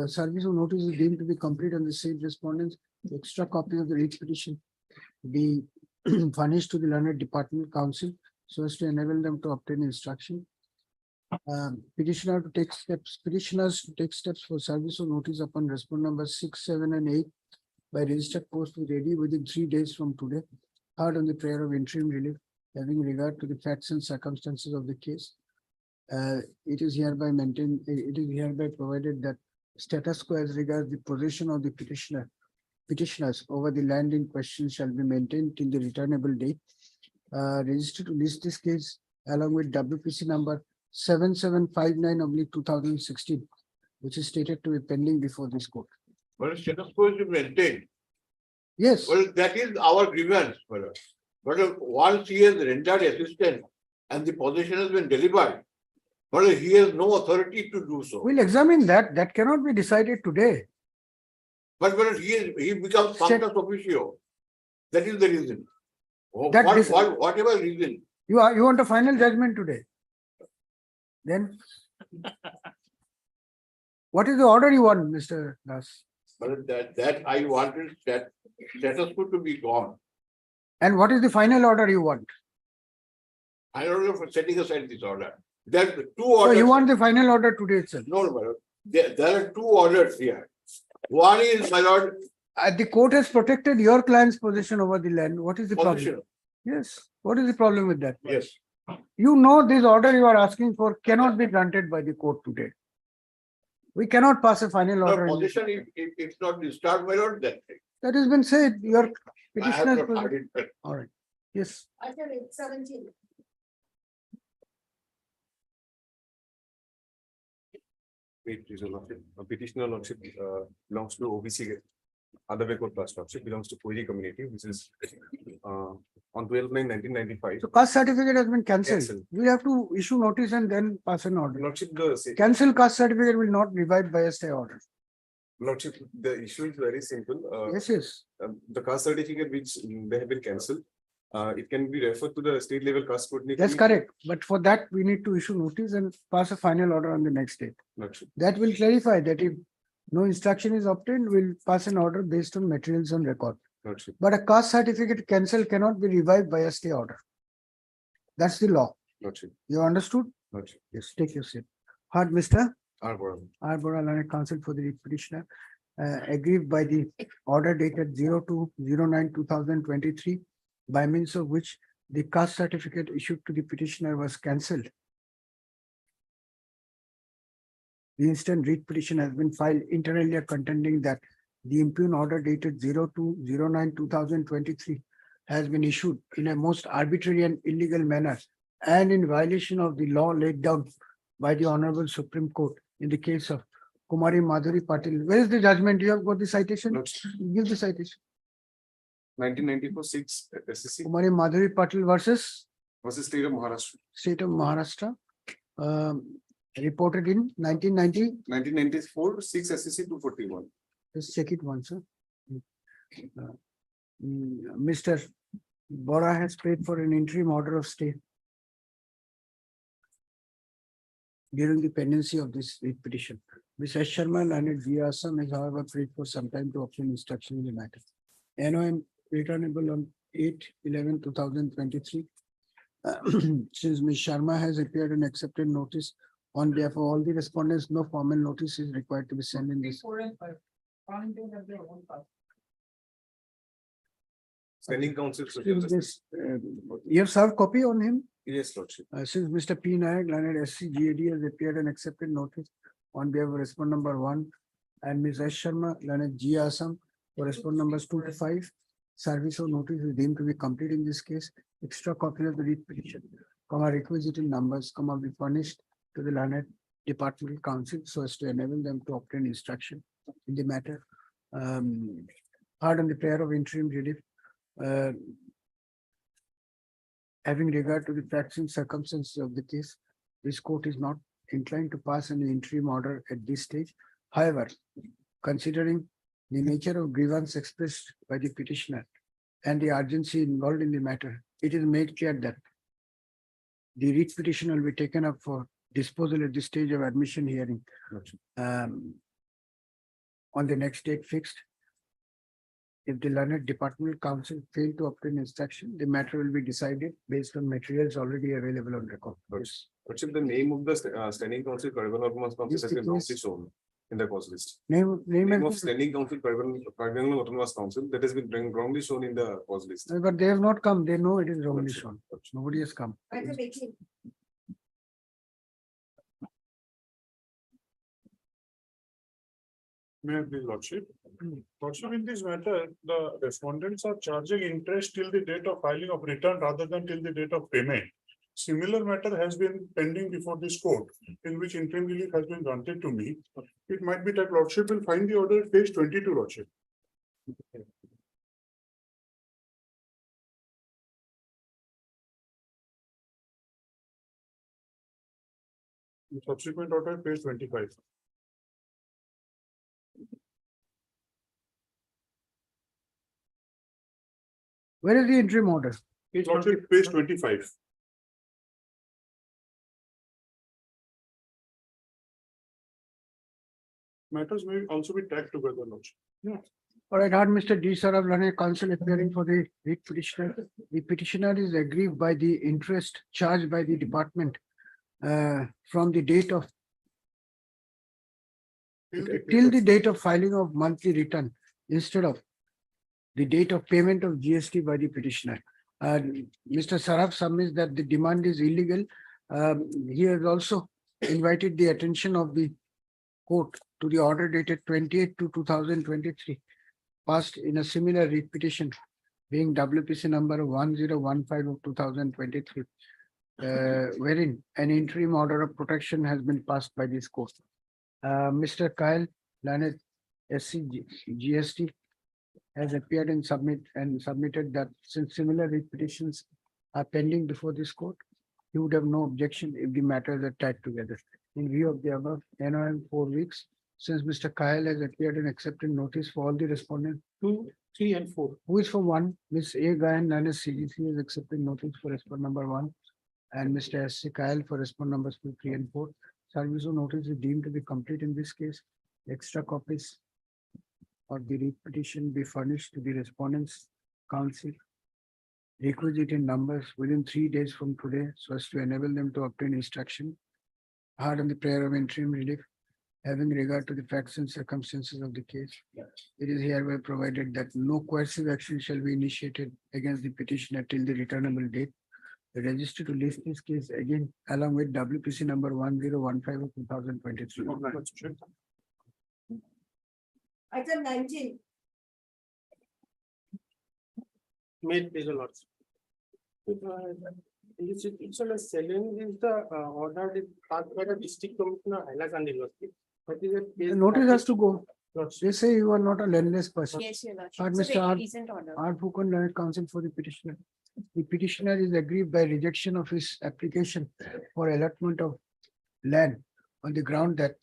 Service of notice is deemed to be complete on the same respondents. The extra copy of the writ petition be furnished to the learned department counsel so as to enable them to obtain instruction. Petitioners to take steps for service of notice upon respondent numbers 6, 7, and 8 by registered post with ready within 3 days from today. Third, on the prayer of interim relief, having regard to the facts and circumstances of the case. It is hereby provided that status quo as regards the possession of the petitioners over the land in question shall be maintained till the returnable date. Registered to list this case along with WPC number 7759/2016, which is stated to be pending before this court. But status quo is maintained. Yes. Well, that is our grievance, but once he has rendered assistance and the possession has been delivered, but he has no authority to do so. We'll examine that. That cannot be decided today. But he becomes functus officio. That is the reason. That Whatever reason. You want a final judgment today? Then what is the order you want, Mr. Das? But that I wanted that status quo to be gone. And what is the final order you want? I don't know for setting aside this order. There are two So orders. you want the final order today itself? No, no, there are two orders here. One is, my lord, The court has protected your client's possession over the land. What is the problem? possession. Yes. What is the problem with that? Yes. You know this order you are asking for cannot be granted by the court today. We cannot pass a final No, order. possession, if it's not disturbed, my lord, that thing. That has been said. Your I have petitioner's not heard possession. it. All right. Yes. Petitioner lordship belongs to OBC, other backward class lordship belongs to Koiri community, which is on 12/9/1995. So caste certificate has been cancelled. Cancelled. We have to issue notice and then pass an order. Lordship, Cancel caste certificate will not revive by a stay order. Lordship, the issue is very simple. Yes, yes. The caste certificate which they have been cancelled, it can be referred to the state level caste scrutiny. That's committee. correct. But for that, we need to issue notice and pass a final order on the next date. Lordship. That will clarify that if no instruction is obtained, we'll pass an order based on materials on record. Lordship. But a caste certificate cancel cannot be revived by a stay order. That's the law. Lordship. You understood? Lordship. Yes, take your seat. Heard, Mr. Arbor. Arbor Learned Counsel for the petitioner, aggrieved by the order dated 02/09/2023, by means of which the caste certificate issued to the petitioner was cancelled. The instant writ petition has been filed inter alia contending that the impugn order dated 02/09/2023 has been issued in a most arbitrary and illegal manner and in violation of the law laid down by the Honorable Supreme Court in the case of Kumari Madhuri Patil. Where is the judgment? You have got the citation? Give the citation. 1994 6 SSC Kumari Madhuri Patil versus versus state of Maharashtra. State of Maharashtra. Reported in 1990. 1994 6 SSC 241. Just check it once, sir. Mr. Bora has paid for an interim order of stay during the pendency of this writ petition. Ms. S. Sharma and G. Assam has however prayed for some time to obtain instruction in the matter. NOM returnable on 8/11/2023. Since Ms. Sharma has appeared and accepted notice on behalf of all the respondents, no formal notice is required to be sent in this. 4 and 5. Can't they have their own path? Standing counsel. Since this, you have served copy on him? Yes, Lordship. Since Mr. P. Nayak, learned SC GAD has appeared and accepted notice on behalf of respondent number 1 and Ms. S. Sharma, learned G. Assam for respondent numbers 2 to 5. Service of notice is deemed to be complete in this case. Extra copy of the writ petition, requisite in numbers, be furnished to the learned departmental counsel so as to enable them to obtain instruction in the matter. Hard on the prayer of interim relief. Having regard to the facts and circumstances of the case, this court is not inclined to pass an interim order at this stage. However, considering the nature of grievance expressed by the petitioner and the urgency involved in the matter, it is made clear that the writ petition will be taken up for disposal at the stage of admission hearing on the next date fixed. If the learned departmental counsel fail to obtain instruction, the matter will be decided based on materials already available on record. But the name of the standing council, Carnival Autonomous Council Yes, has been it wrongly is. shown in the cause list. Name Name of and, standing council, Carnival Autonomous Council, that has been wrongly shown in the cause list. but they have not come. They know it is wrongly shown. Nobody has come. May I please, Lordship? Also in this matter, the respondents are charging interest till the date of filing of return rather than till the date of payment. Similar matter has been pending before this court, in which interim relief has been granted to me. It might be that Lordship will find the order at page 22, Lordship. The subsequent order, page 25. Where is the interim order? Lordship, page 25. Matters may also be tagged together, Lordship. All right, heard Mr. D. Sarab, learned counsel appearing for the writ petitioner. The petitioner is aggrieved by the interest charged by the department from the date of till the date of filing of monthly return instead of the date of payment of GST by the petitioner. Mr. Saraf submits that the demand is illegal. He has also invited the attention of the court to the order dated 28/2/2023, passed in a similar writ petition being WPC number 1015 of 2023, wherein an interim order of protection has been passed by this court. Mr. Kyle Lanet, SC GST, has appeared and submitted that since similar writ petitions are pending before this court, he would have no objection if the matters are tied together. In view of the above, NOM 4 weeks, since Mr. Kyle has appeared and accepted notice for all the respondents, 2, 3, and 4. who is for 1, Ms. A. Gayan, Lanet CGC, has accepted notice for respondent number 1, and Mr. S. C. Kyle for respondent numbers 2, 3, and 4. Service of notice is deemed to be complete in this case. Extra copies of the writ petition be furnished to the respondents' counsel requisite in numbers within 3 days from today, so as to enable them to obtain instruction hard on the prayer of interim relief, having regard to the facts and circumstances of the case. It is hereby provided that no coercive action shall be initiated against the petitioner till the returnable date. The registry to list this case again along with WPC number 1015 of 2023. Item 19. Made please, Lordship. It's a selling is the order passed by the district commissioner Hailakandi, Lordship. The notice has to go. They say you are not a landless person. Yes, your lordship. Heard It's a Mr. very recent order. R. Fukan, learned counsel for the petitioner. The petitioner is aggrieved by rejection of his application for allotment of land on the ground that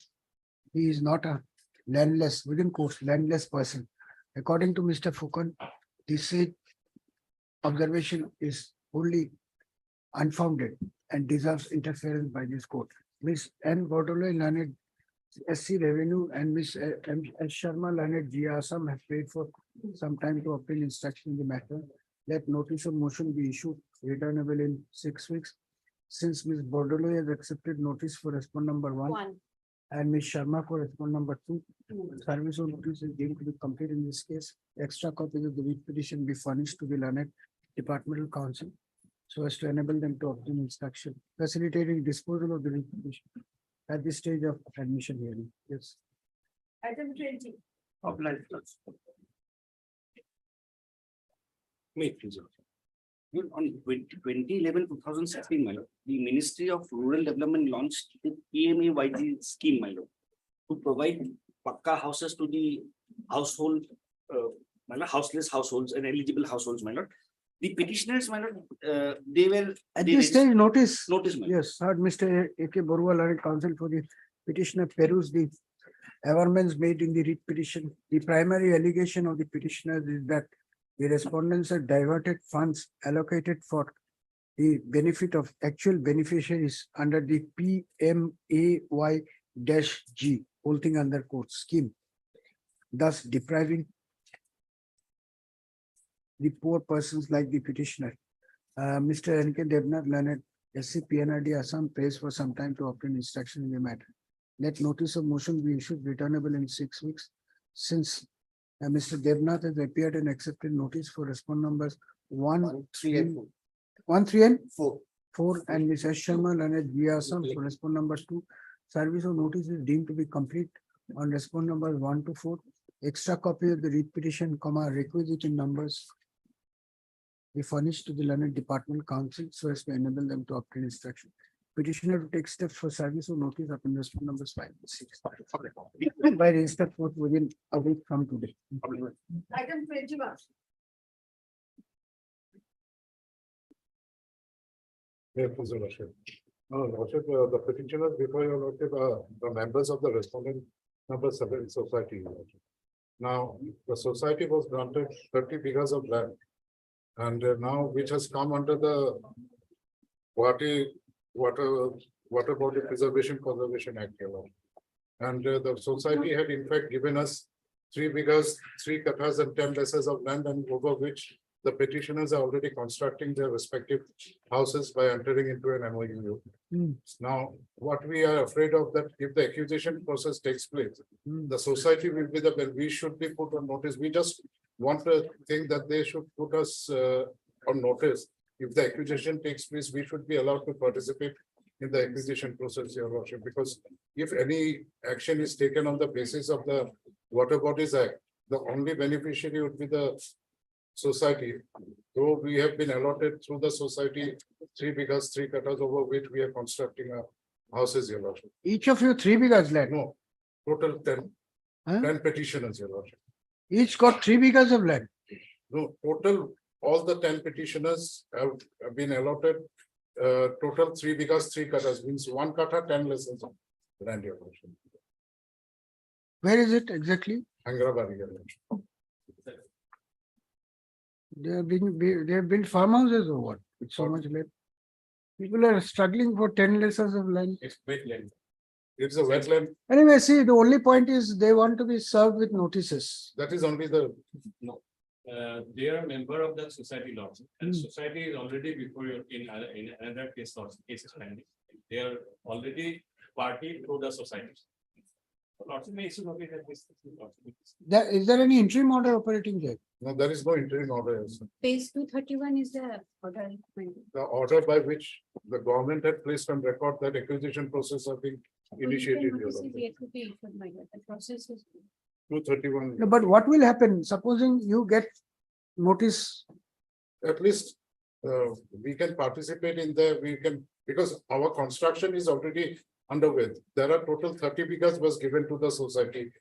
he is not a landless, within quotes, landless person. According to Mr. Fukan, the said observation is wholly unfounded and deserves interference by this court. Ms. N. Bordolo, learned SC Revenue, and Ms. M. S. Sharma, learned G. Assam, have paid for some time to obtain instruction in the matter. Let notice of motion be issued, returnable in 6 weeks. Since Ms. Bordolo has accepted notice for respondent number 1 and Ms. Sharma for respondent number 2, service of notice is deemed to be complete in this case. Extra copies of the writ petition be furnished to the learned departmental counsel so as to enable them to obtain instruction, facilitating disposal of the writ petition at this stage of admission hearing. Yes. Item 20. Obliged, Lordship. Wait, please. On 2011-2016, my lord, the Ministry of Rural Development launched the PMAYG scheme, my lord, to provide pakka houses to the household, my lord, houseless households and eligible households, my lord. The petitioners, my lord, they were At they this stage, notice. notice, my lord. Yes, heard Mr. A.K. Borua, learned counsel for the petitioner, peruse the averments made in the writ petition. The primary allegation of the petitioners is that the respondents have diverted funds allocated for the benefit of actual beneficiaries under the PMAY-G, whole thing under quote scheme, thus depriving the poor persons like the petitioner. Mr. N.K. Devnath, learned SC PNRD Assam pays for some time to obtain instruction in the matter. Let notice of motion be issued returnable in 6 weeks. Since Mr. Devnath has appeared and accepted notice for respond numbers 1, 3 and 4 and Ms. S. Sharma, learned via Assam for respond number 2. Service of notice is deemed to be complete on respond numbers 1 to 4. Extra copy of the writ petition, requisite in numbers be furnished to the learned department counsel so as to enable them to obtain instruction. Petitioner to take steps for service of notice upon respond numbers 5 and 6. By registered court within a week from today. Item 21. The petitioners before your lordship, the members of the respondent number 7 society. Now, the society was granted 30 acres of land. And now which has come under the water body preservation conservation act. And the society had in fact given us 3 acres, 3 kathas and 10 acres of land, and over which the petitioners are already constructing their respective houses by entering into an MOU. Now, what we are afraid of that if the accusation process takes place, the society will be we should be put on notice. We just want to think that they should put us on notice. If the accusation takes place, we should be allowed to participate in the acquisition process, Your Lordship, because if any action is taken on the basis of the Water Bodies Act, the only beneficiary would be the society. Though we have been allotted through the society 3 acres, 3 kathas over which we are constructing our houses, Your Lordship. Each of you 3 acres land. No, total 10. Huh? 10 petitioners, Your Lordship. Each got 3 acres of land. No, total, all the 10 petitioners have been allotted total 3 acres, 3 kathas, means 1 katha, 10 lessons of land, Your Lordship. Where is it exactly? Hyderabad, Your Lordship. They have built farmhouses or what? With so much land. People are struggling for 10 acres of land. It's wetland. It's a wetland. Anyway, see, the only point is they want to be served with notices. That is only the. No. They are a member of the society laws, and society is already before you in another case or cases pending. They are already party to the society. Is there any interim order operating there? No, there is no interim order. Page 231 is the order. The order by which the government had placed on record that acquisition process have been initiated. Notice is yet to be issued, my lord. The process is. 231. No, but what will happen? Supposing you get notice. At least we can participate in we can, because our construction is already underway. There are total 30 acres was given to the society.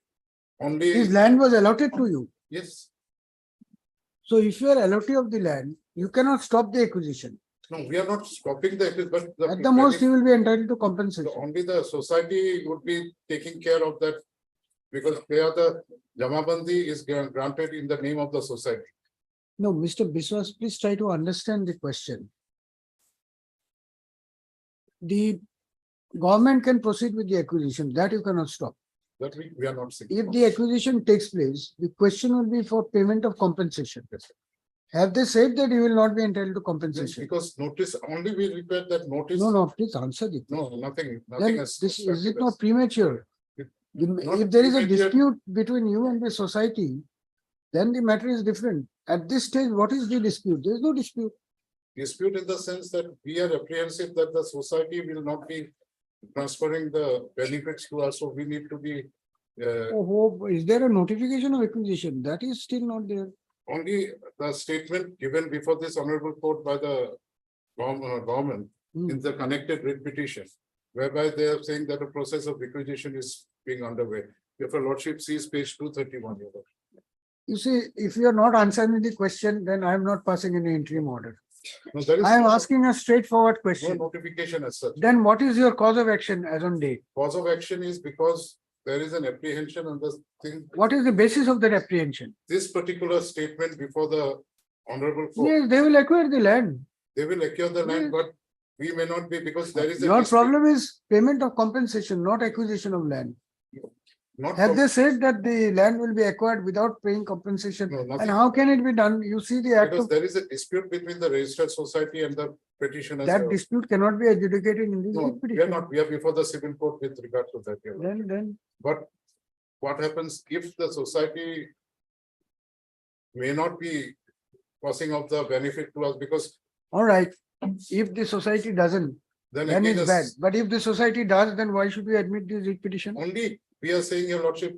Only. This land was allotted to you. Yes. So if you are allotee of the land, you cannot stop the acquisition. No, we are not stopping the acquisition, but at the most you will be entitled to compensation. Only the society would be taking care of that, because they are the Jamabandi is granted in the name of the society. No, Mr. Biswas, please try to understand the question. The government can proceed with the acquisition, that you cannot stop. That we are not seeing. If the acquisition takes place, the question will be for payment of compensation. Have they said that you will not be entitled to compensation? Because notice, only we require that notice. No, please answer the No, nothing. Then Has this, is it not premature? If there is a dispute between you and the society, then the matter is different. At this stage, what is the dispute? There is no dispute. Dispute in the sense that we are apprehensive that the society will not be transferring the benefits to us, so we need to be. Is there a notification of acquisition? That is still not there. Only the statement given before this honorable court by the government in the connected writ petition, whereby they are saying that the process of acquisition is being underway. If your lordship sees page 231. You see, if you are not answering the question, then I am not passing any interim order. No, there is I am asking a straightforward question. no notification as such. Then what is your cause of action as on date? Cause of action is because there is an apprehension on the thing. What is the basis of that apprehension? This particular statement before the honorable court. Yes, they will acquire the land. They will acquire the land, Yes. but we may not be because there is a. Your dispute. problem is payment of compensation, not acquisition of land. Not Have from- they said that the land will be acquired without paying compensation? No, nothing. And how can it be done? You see the act Because of, there is a dispute between the registered society and the petitioners. that dispute cannot be adjudicated in this No, we are petition. not, we are before the civil court with regard to that. Your Lordship. Then, But what happens if the society may not be passing of the benefit to us because all right, if the society doesn't, then then again, it's bad. But if the society does, then why should we admit this writ petition? only we are saying, Your Lordship,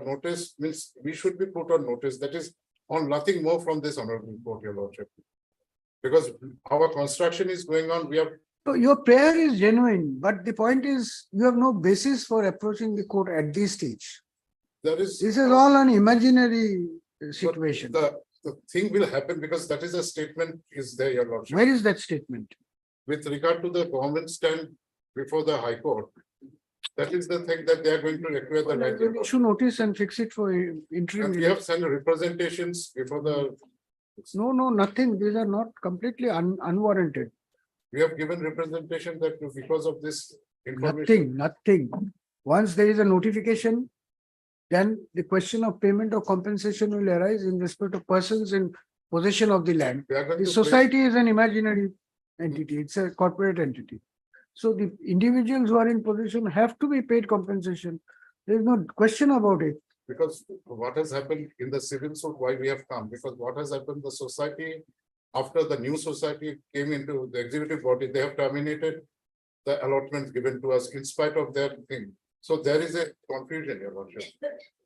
notice means we should be put on notice. That is on nothing more from this honorable court, Your Lordship. Because our construction is going on, we have, So your prayer is genuine, but the point is you have no basis for approaching the court at this stage. there is. This is all an imaginary but situation. The thing will happen because that is a statement is there, Your Lordship. Where is that statement? With regard to the government stand before the High Court. That is the thing that they are going to require the land. We'll issue notice and fix it for interim. And we have sent representations before the, No, nothing. These are not completely unwarranted. we have given representation that because of this information. Nothing. Once there is a notification, then the question of payment of compensation will arise in respect of persons in possession of the land. We are going The to society is an imaginary entity. It's a corporate entity. So the individuals who are in possession have to be paid compensation. There is no question about it. Because what has happened in the civil suit, why we have come, because what has happened, the society, after the new society came into the executive body, they have terminated the allotments given to us in spite of their thing. So there is a confusion, Your Lordship.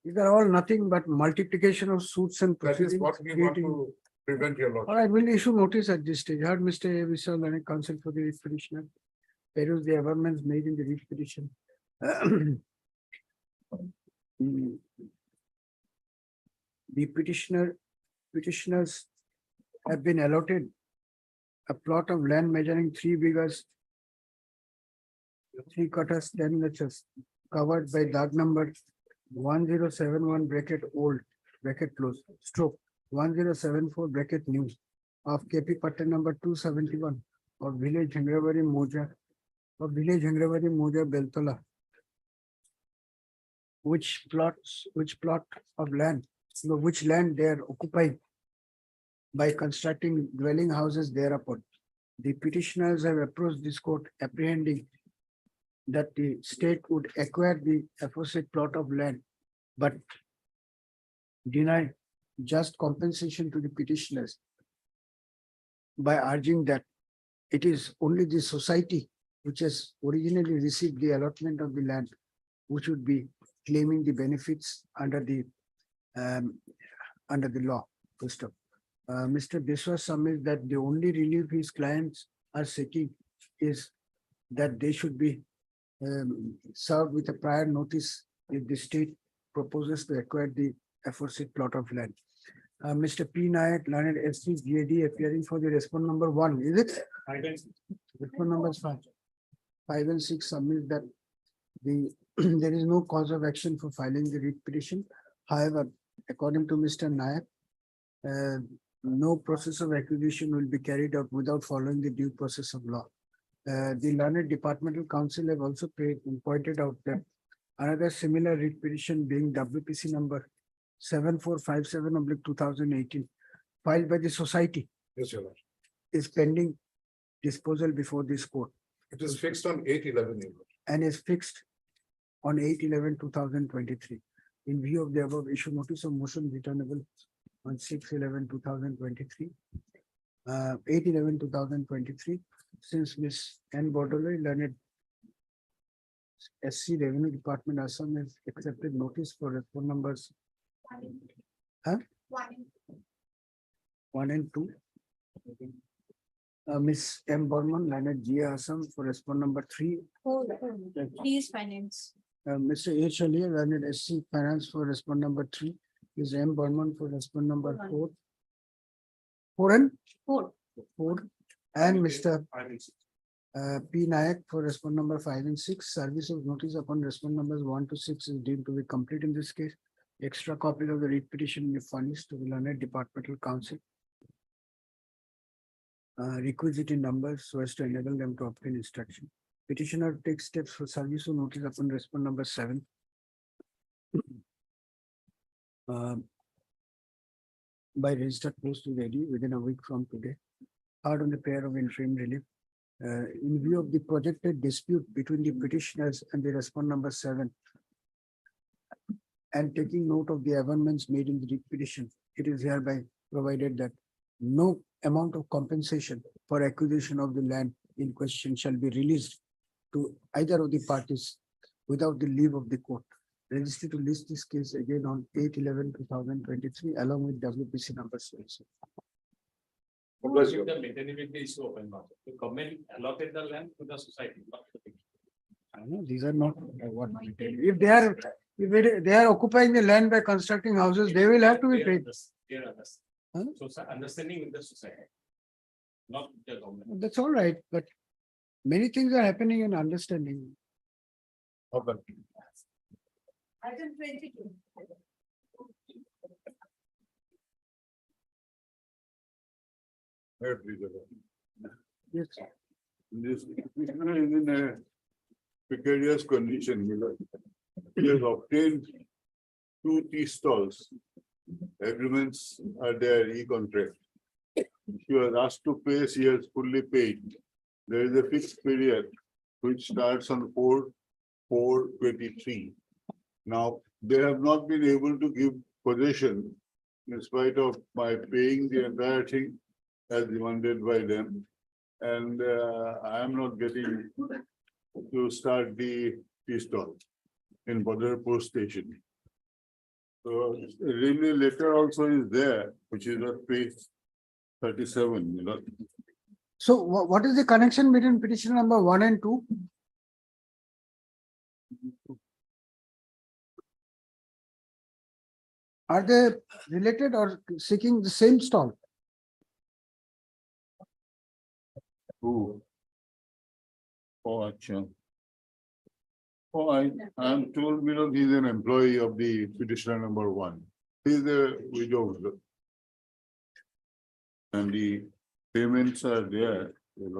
These are all nothing but multiplication of suits and That is proceedings. what we want creating- to prevent, Your Lordship. All right, we'll issue notice at this stage. Heard Mr. A. Vishal and counsel for the writ petitioner. Peruse the amendments made in the writ petition. The petitioners have been allotted a plot of land measuring 3 bighas, 3 quarters, 10 inches, covered by dark number 1071 bracket old bracket close stroke 1074 bracket new of KP Patta number 271 of village Hangravari Moja Beltola. Which plot of land, which land they are occupying by constructing dwelling houses thereupon. The petitioners have approached this court apprehending that the state would acquire the aforesaid plot of land, but deny just compensation to the petitioners by urging that it is only the society which has originally received the allotment of the land, which would be claiming the benefits under the law. First of, Mr. Biswas submits that the only relief his clients are seeking is that they should be served with a prior notice if the state proposes to acquire the aforesaid plot of land. Mr. P. Nayak, learned SC GAD appearing for the respond number 1, is it? Respond numbers 5 and 6 submit that there is no cause of action for filing the writ petition. However, according to Mr. Nayak, no process of acquisition will be carried out without following the due process of law. The learned departmental counsel have also pointed out that another similar writ petition being WPC number 7457/2018 filed by the society Yes, Your Lordship. is pending disposal before this court It is fixed on 8/11. Your Lordship. and is fixed on 8/11/2023. In view of the above, issue notice of motion returnable on 6/11/2023. 8/11/2023, since Ms. N. Bordeloi, learned SC Revenue Department Assam has accepted notice for respond numbers 1 and 2. Ms. M. Burman, learned GA Assam for respond number 3. Please finance. Mr. H. Alia, learned SC Finance for respond number 3. Ms. M. Burman for respond number 4. 4 and 4. And Mr. P. Nayak for respond number 5 and 6. Service of notice upon respond numbers 1 to 6 is deemed to be complete in this case. Extra copies of the writ petition will be furnished to the learned departmental counsel requisite in numbers so as to enable them to obtain instruction. Petitioner takes steps for service of notice upon respond number 7. By registered post to ready within a week from today. Hard on the pair of interim relief. In view of the projected dispute between the petitioners and the respond number 7. And taking note of the amendments made in the petition, it is hereby provided that no amount of compensation for acquisition of the land in question shall be released to either of the parties without the leave of the court. Registered to list this case again on 8/11/2023 along with WPC number 6. The maternity issue open now. The government allotted the land to the society. I know these are not what if they are occupying the land by constructing houses, they will have to be paid. Huh? So understanding with the society, not the government. That's all right, but many things are happening in understanding. Item 22. Yes. This petitioner is in a precarious condition because he has obtained 2 tea stalls. Agreements are there, e-contract. He was asked to pay, he has fully paid. There is a fixed period which starts on 4/4/23. Now, they have not been able to give possession in spite of my paying the entire thing as demanded by them. And I am not getting to start the tea stall in Badarpur station. So really letter also is there, which is at page 37, you know. So what is the connection between petition number 1 and 2? Are they related or seeking the same stall? Who? Oh, actually. Oh, I am told, you know, he's an employee of the petitioner number 1. He's a widow. And the payments are there.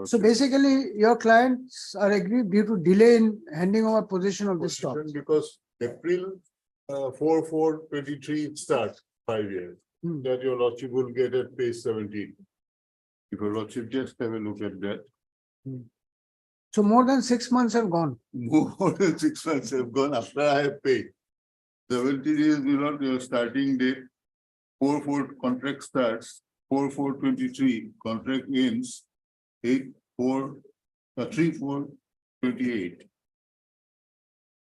So basically, your clients are aggrieved due to delay in handing over possession of the stall. Because April 4/4/23 starts 5 years. That your lordship will get at page 17. If your lordship just have a look at that. So more than 6 months have gone. More than 6 months have gone after I have paid. 70 days, you know, your starting date, 4/4 contract starts, 4/4/23, contract ends, 3/4/28.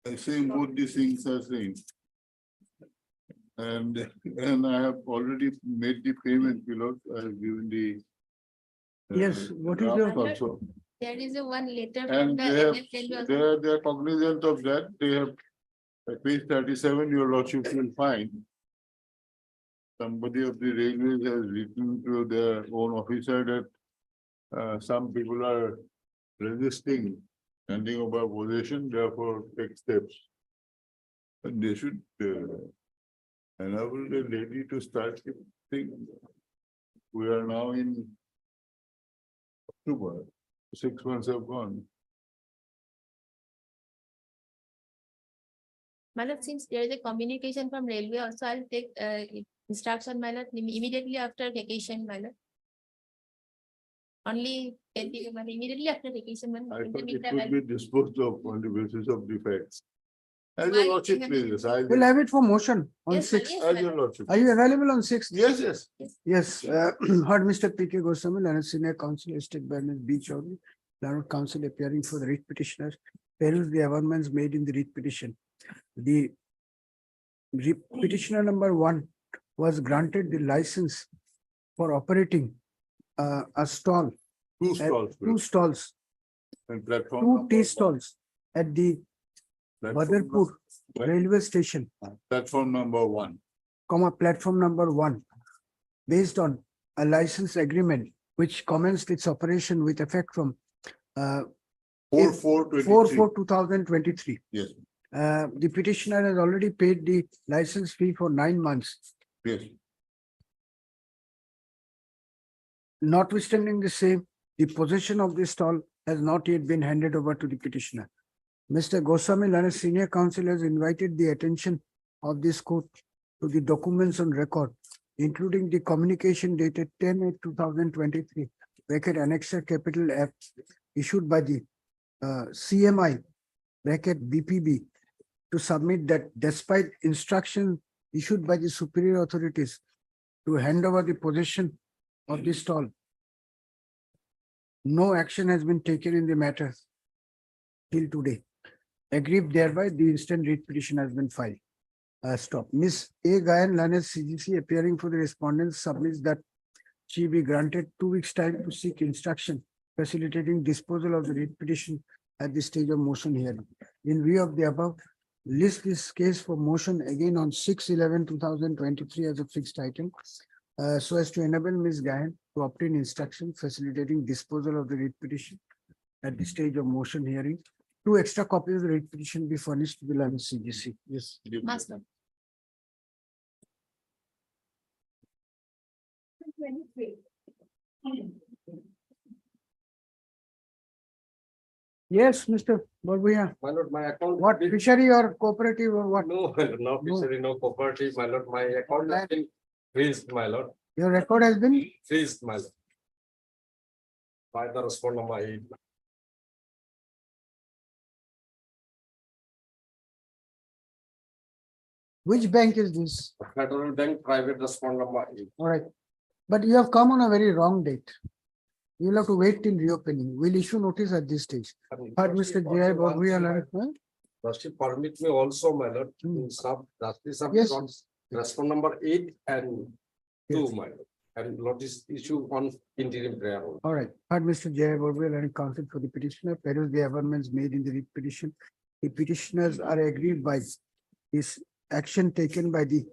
I say both these things are same. And I have already made the payment, you know, I have given the. Yes, what is your- draft also. There is a one letter from And the they have, NFLU. they are cognizant of that, they have, at page 37, your lordship will find. Somebody of the railways has written to their own officer that some people are resisting handing over possession, therefore take steps. And they should enable the lady to start the thing. We are now in October. 6 months have gone. My lord, since there is a communication from railway, also I'll take instruction, my lord, immediately after vacation, my lord. Only immediately after vacation. I thought it could be disposed of on the basis of defects. As your lordship pleases. We'll have it for motion on Yes, my 6th. yes, As my your lord. lordship. Are you available on 6th? Yes, yes. Yes, heard Mr. P.K. Goswami, Learned Senior Counsel, Estate by Ms. B. Chaudhary, Learned Counsel appearing for the writ petitioners, peruse the amendments made in the writ petition. The petitioner number 1 was granted the license for operating a stall, 2 stalls. 2 stalls, And platform. 2 number tea one. stalls at the Platform Badarpur Right. railway station, Platform number 1. platform number 1, based on a license agreement which commenced its operation with effect from 4/4/23. 4/4/2023. Yes, The petitioner has already paid the license fee for 9 months. yes. Notwithstanding the same, the possession of the stall has not yet been handed over to the petitioner. Mr. Goswami Lanet, senior counsel, has invited the attention of this court to the documents on record, including the communication dated 10/8/2023, bracket Annexure Capital F, issued by the CMI, bracket BPB, to submit that despite instruction issued by the superior authorities to hand over the possession of the stall, no action has been taken in the matter till today. Aggrieved thereby, the instant writ petition has been filed. Stop. Miss A. Gayan Lanet, CGC, appearing for the respondents, submits that she be granted 2 weeks' time to seek instruction facilitating disposal of the writ petition at the stage of motion hearing. In view of the above, list this case for motion again on 6/11/2023 as a fixed item, so as to enable Ms. Gayan to obtain instruction facilitating disposal of the writ petition at the stage of motion hearing. 2 extra copies of the writ petition be furnished to the Lanet CGC. Yes. Master. 23. Yes, Mr. Barbuya. My lord, my account. What, fishery or cooperative or what? No, my lord, no fishery, no cooperative, my lord, my account has been freezed, my lord, Your record has been? freezed, my lord. By the respondent, my. Which bank is this? Federal Bank Private Respondent, my. All right. But you have come on a very wrong date. You'll have to wait till reopening. We'll issue notice at this stage. But Mr. J.I. Barbuya, Trustee, permit me also, my lord, Hmm. to sub, trustee sub, Yes. respond number 8 and 2, Yes. my lord. And notice issue on interim prayer. All right. But Mr. J.I. Barbuya and counsel for the petitioner, peruse the amendments made in the writ petition. The petitioners are aggrieved by this action taken by the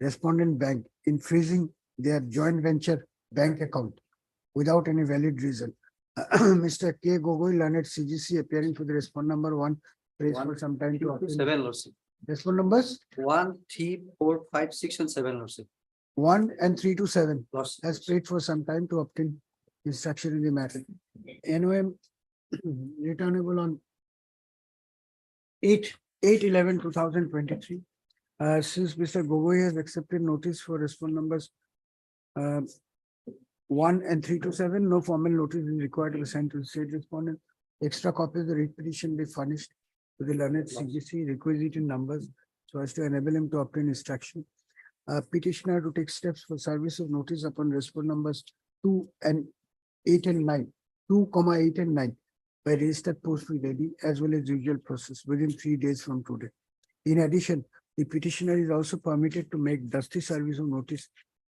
respondent bank in freezing their joint venture bank account without any valid reason. Mr. K. Gogoi Lanet, CGC, appearing for the respond number 1, prays for some time to obtain. 7, Lordship. Respond numbers 1, 3, 4, 5, 6, and 7, Lordship. 1 and 3 to 7 Lordship. has prayed for some time to obtain instruction in the matter. NOM returnable on 8/11/2023. Since Mr. Gogoi has accepted notice for respond numbers 1 and 3 to 7, no formal notice is required to be sent to the state respondent. Extra copies of the writ petition be furnished to the learned CGC requisite in numbers so as to enable him to obtain instruction. Petitioner to take steps for service of notice upon respond numbers 2 and 8 and 9, 2,8 and 9 by registered post with ID as well as usual process within 3 days from today. In addition, the petitioner is also permitted to make dusty service of notice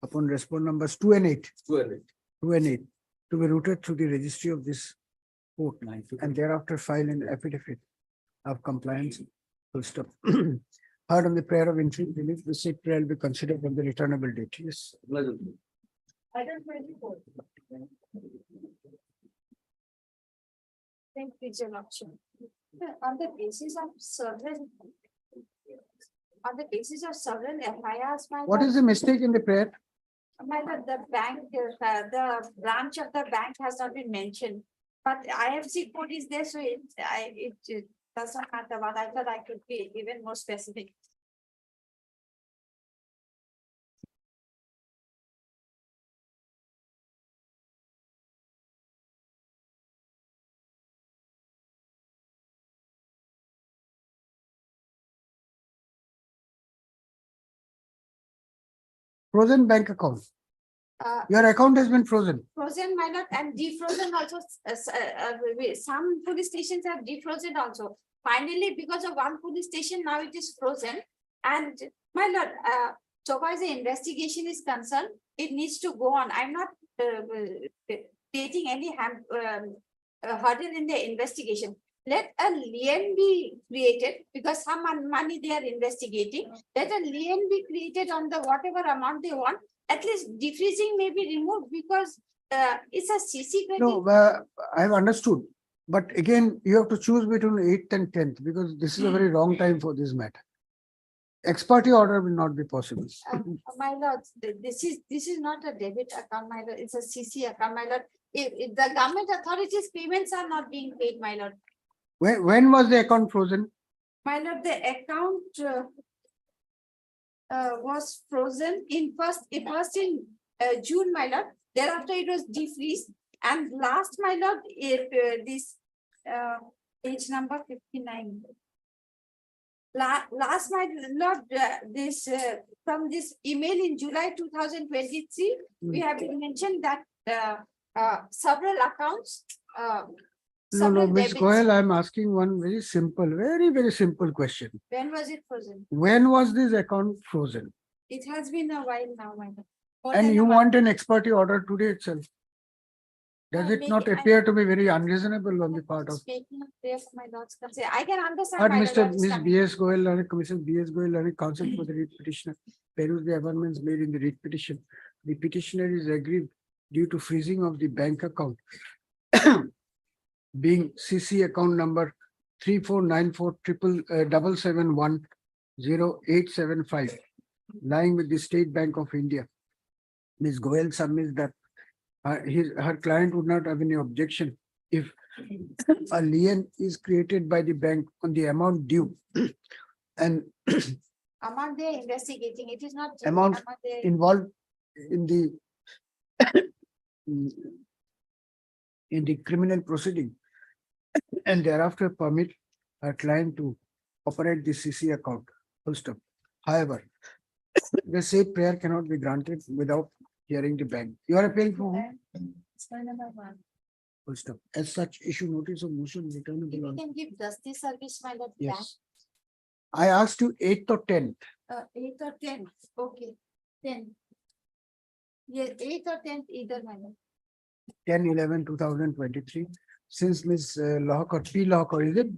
upon respond numbers 2 and 8. 2 and 8. 2 and 8 to be routed through the registry of this court and thereafter file an affidavit of compliance. Full stop. Heard on the prayer of interim relief, the said prayer will be considered on the returnable date. Yes. Item 24. Thank you, Your Lordship. On the basis of several FIRs, my What lord, is the mistake in the prayer? my lord, the bank, the branch of the bank has not been mentioned. But IFC code is there, so it doesn't matter, but I thought I could be even more specific. Frozen bank account. Your account has been frozen. Frozen, my lord, and defrozen also. Some police stations have defrozen also. Finally, because of one police station, now it is frozen. And my lord, so far as the investigation is concerned, it needs to go on. I'm not creating any hurdle in the investigation. Let a lien be created because some money they are investigating. Let a lien be created on the whatever amount they want. At least defreezing may be removed because it's a CC credit. No, I have understood. But again, you have to choose between 8th and 10th because this is a very wrong time for this matter. ex parte order will not be possible. My lord, this is not a debit account, my lord, it's a CC account, my lord. If the government authorities payments are not being paid, my lord. When was the account frozen? My lord, the account was frozen in first in June, my lord. Thereafter, it was defreezed. And last, my lord, this page number 59. Last, my lord, this from this email in July 2023, we have been mentioned that several accounts. No, several Ms. debits. Goyal, I'm asking one very simple, very simple question. When was it frozen? When was this account frozen? It has been a while now, my lord. More And than you a month. want an ex parte order today itself? Does it Maybe not appear to be very unreasonable on the part of? Speaking of prayer for my lord's consent, I can understand. But my Mr. lord's Ms. coming. B.S. Goyal, and Commissioner B.S. Goyal, and counsel for the writ petitioner, peruse the amendments made in the writ petition. The petitioner is aggrieved due to freezing of the bank account being CC account number 349477100875 lying with the State Bank of India. Ms. Goyal submits that her client would not have any objection if a lien is created by the bank on the amount due and Among they investigating, it is not. amount among they- involved in the criminal proceeding and thereafter permit a client to operate the CC account. Full stop. However, the said prayer cannot be granted without hearing the bank. You are appealing for whom? Full stop. As such, issue notice of motion If returnable you on. can give justice service, my lord. Yes. I asked you 8th or 10th. 8th or 10th, okay, 10. Yes, 8th or 10th, either, my lord. 10/11/2023. Since Ms. Lahakar, P. Lahakar, is it?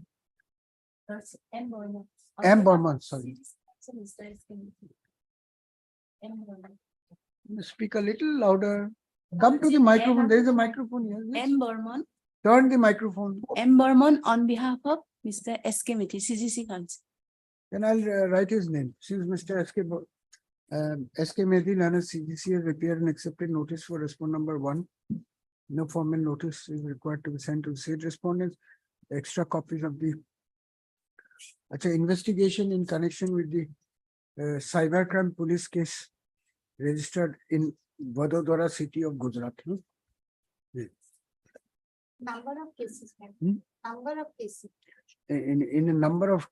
That's M. Burman. M. Burman, sorry. Speak a little louder. Come to the microphone. There is a microphone here. Yes. M. Burman, Turn the microphone. M. Burman on behalf of Mr. S.K. Methi, CCC counsel. Then I'll write his name. Since Mr. S.K. Medhi, Lana CGC has appeared and accepted notice for respondent number 1. No formal notice is required to be sent to the said respondents. Extra copies of the investigation in connection with the cybercrime police case registered in Vadodara city of Gujarat. Number of cases, ma'am. Number of cases. In a number of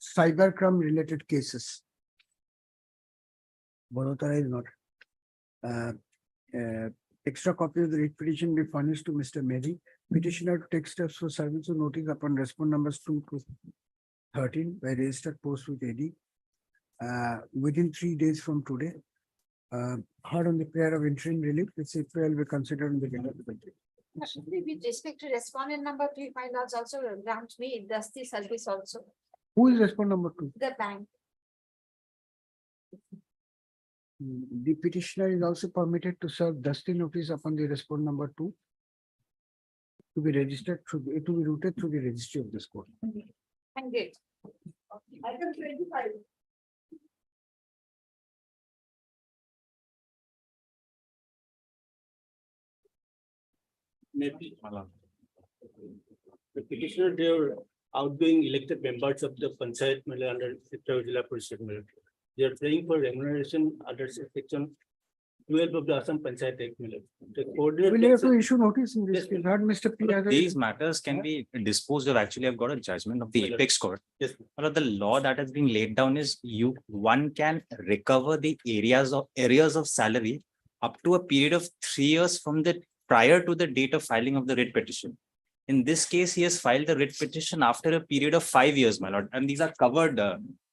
cybercrime related cases. Vadodara is not. Extra copy of the writ petition be furnished to Mr. Medhi. Petitioner to take steps for service of notice upon respondent numbers 2 to 13 by registered post with AD. Within 3 days from today. Heard on the prayer of interim relief, this prayer will be considered in the date of the country. With respect to respondent number 3, my lords also grant me justice service also, Who is respondent number 2? the bank. The petitioner is also permitted to serve dusty notice upon the respondent number 2 to be registered to be routed through the registry of this court. And date. Item 25. The petitioner, they are outgoing elected members of the Panchayat under Statutory Procedural. They are paying for remuneration under section 12 of the Assam Panchayat Act. The coordinate Will you have to takes- issue notice in this case? Heard Mr. P. Yadav? These matters can be disposed of. Actually, I've got a judgment of the apex court. Yes. But the law that has been laid down is one can recover the areas of salary up to a period of 3 years from the prior to the date of filing of the writ petition. In this case, he has filed the writ petition after a period of 5 years, my lord, and these are covered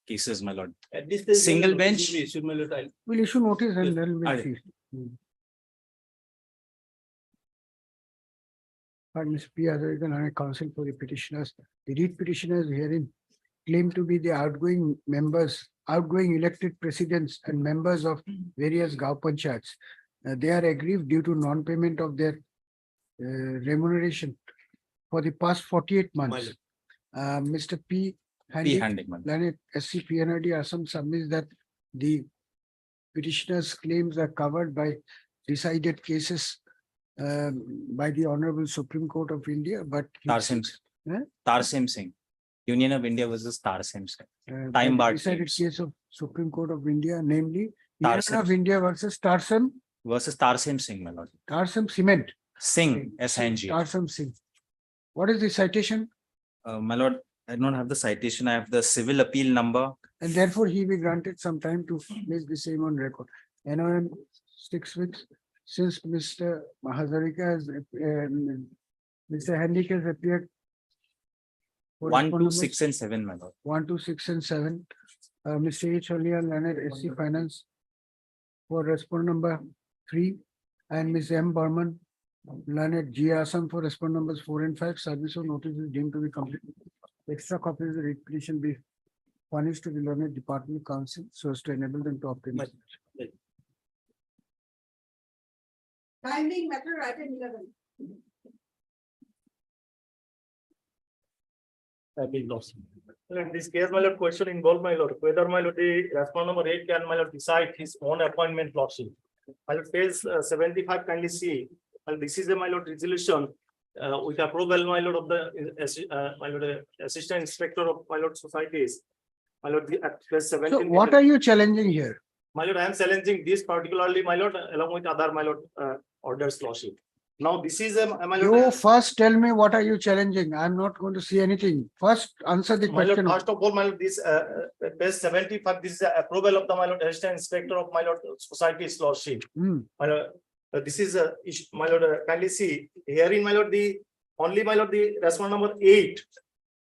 cases, my lord. At this stage, Single when the notice bench. will be issued, my lord, We'll issue notice and then we'll Aye. see. But Ms. P. Yadav, I counsel for the petitioners. The writ petitioners herein claim to be the outgoing elected presidents and members of various Gaon Panchayats. They are aggrieved due to non-payment of their remuneration for the past 48 months. Mr. P. Handing, my lord. Learned SC PNID Assam submits that the petitioner's claims are covered by decided cases by the Honorable Supreme Court of India, but he Tarsim, says, eh? Tarsim Singh, Union of India versus Tarsim Singh. by Time the bar decided claims. case of Supreme Court of India, namely Union Tarsim. of India versus Tarsim Versus Tarsim Singh, my lord. Cement. Singh, SNG. Tarsim Singh. What is the citation? My lord, I don't have the citation. I have the civil appeal number. And therefore he be granted some time to place the same on record. NOM 6 weeks since Mr. Mahazarika has, Mr. Handike has appeared. for 1, respond 2, numbers 6, and 7, my lord. 1, 2, 6, and 7. Mr. H. Olia, Leonard SC Finance for respond number 3, and Ms. M. Burman, Leonard G. Assam for respond numbers 4 and 5. Service of notice is deemed to be complete. Extra copies of the writ petition be furnished to the Learned Department Council so as to enable them to obtain. Finding matter item 11. In this case, my lord, question involved, my lord, whether my lord, the respondent number 8 can, my lord, decide his own appointment lordship. My lord, page 75 kindly see, and this is the, my lord, resolution with approval, my lord, of the my lord, assistant inspector of my lord societies. My lord, at page 17. So what are you challenging here? My lord, I am challenging this particularly, my lord, along with other, my lord, orders lordship. Now, this is a, my lord. You first tell me what are you challenging? I'm not going to see anything. First answer the My lord, question. first of all, my lord, this page 75, this is the approval of the, my lord, assistant inspector of my lord society's lordship. Hmm. My lord, this is a my lord, kindly see herein, my lord, the only, my lord, the respondent number 8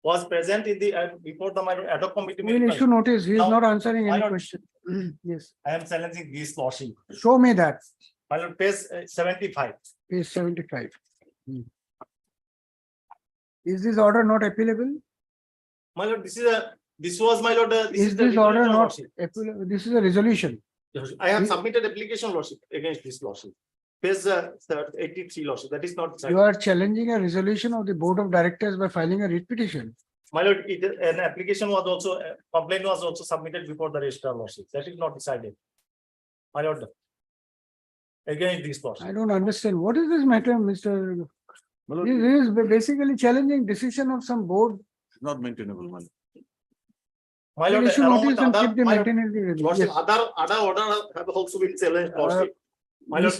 was present in the before the, my lord, ad hoc committee. We will meeting. issue notice. He is Now, not answering my any lord, question. Yes. I am challenging this lordship. Show me that. My lord, page 75. Page 75. Hmm. Is this order not appealable? My lord, this was, my lord, this Is the this order resolution, not lordship. appealable? This is a resolution. I have Is- submitted application lordship against this lordship. Page 83 lordship, that is not. You are challenging a resolution of the Board of Directors by filing a writ petition. My lord, an application was also, complaint was also submitted before the registrar lordship. That is not decided. My lord, against this lordship. I don't understand. What is this matter, Mr. This is basically challenging decision of some board. Not maintainable, my lord. My We'll lord, issue along notice with and other, keep the my lord, maintenance. lordship, Yes. other order have also been challenged lordship. My lord,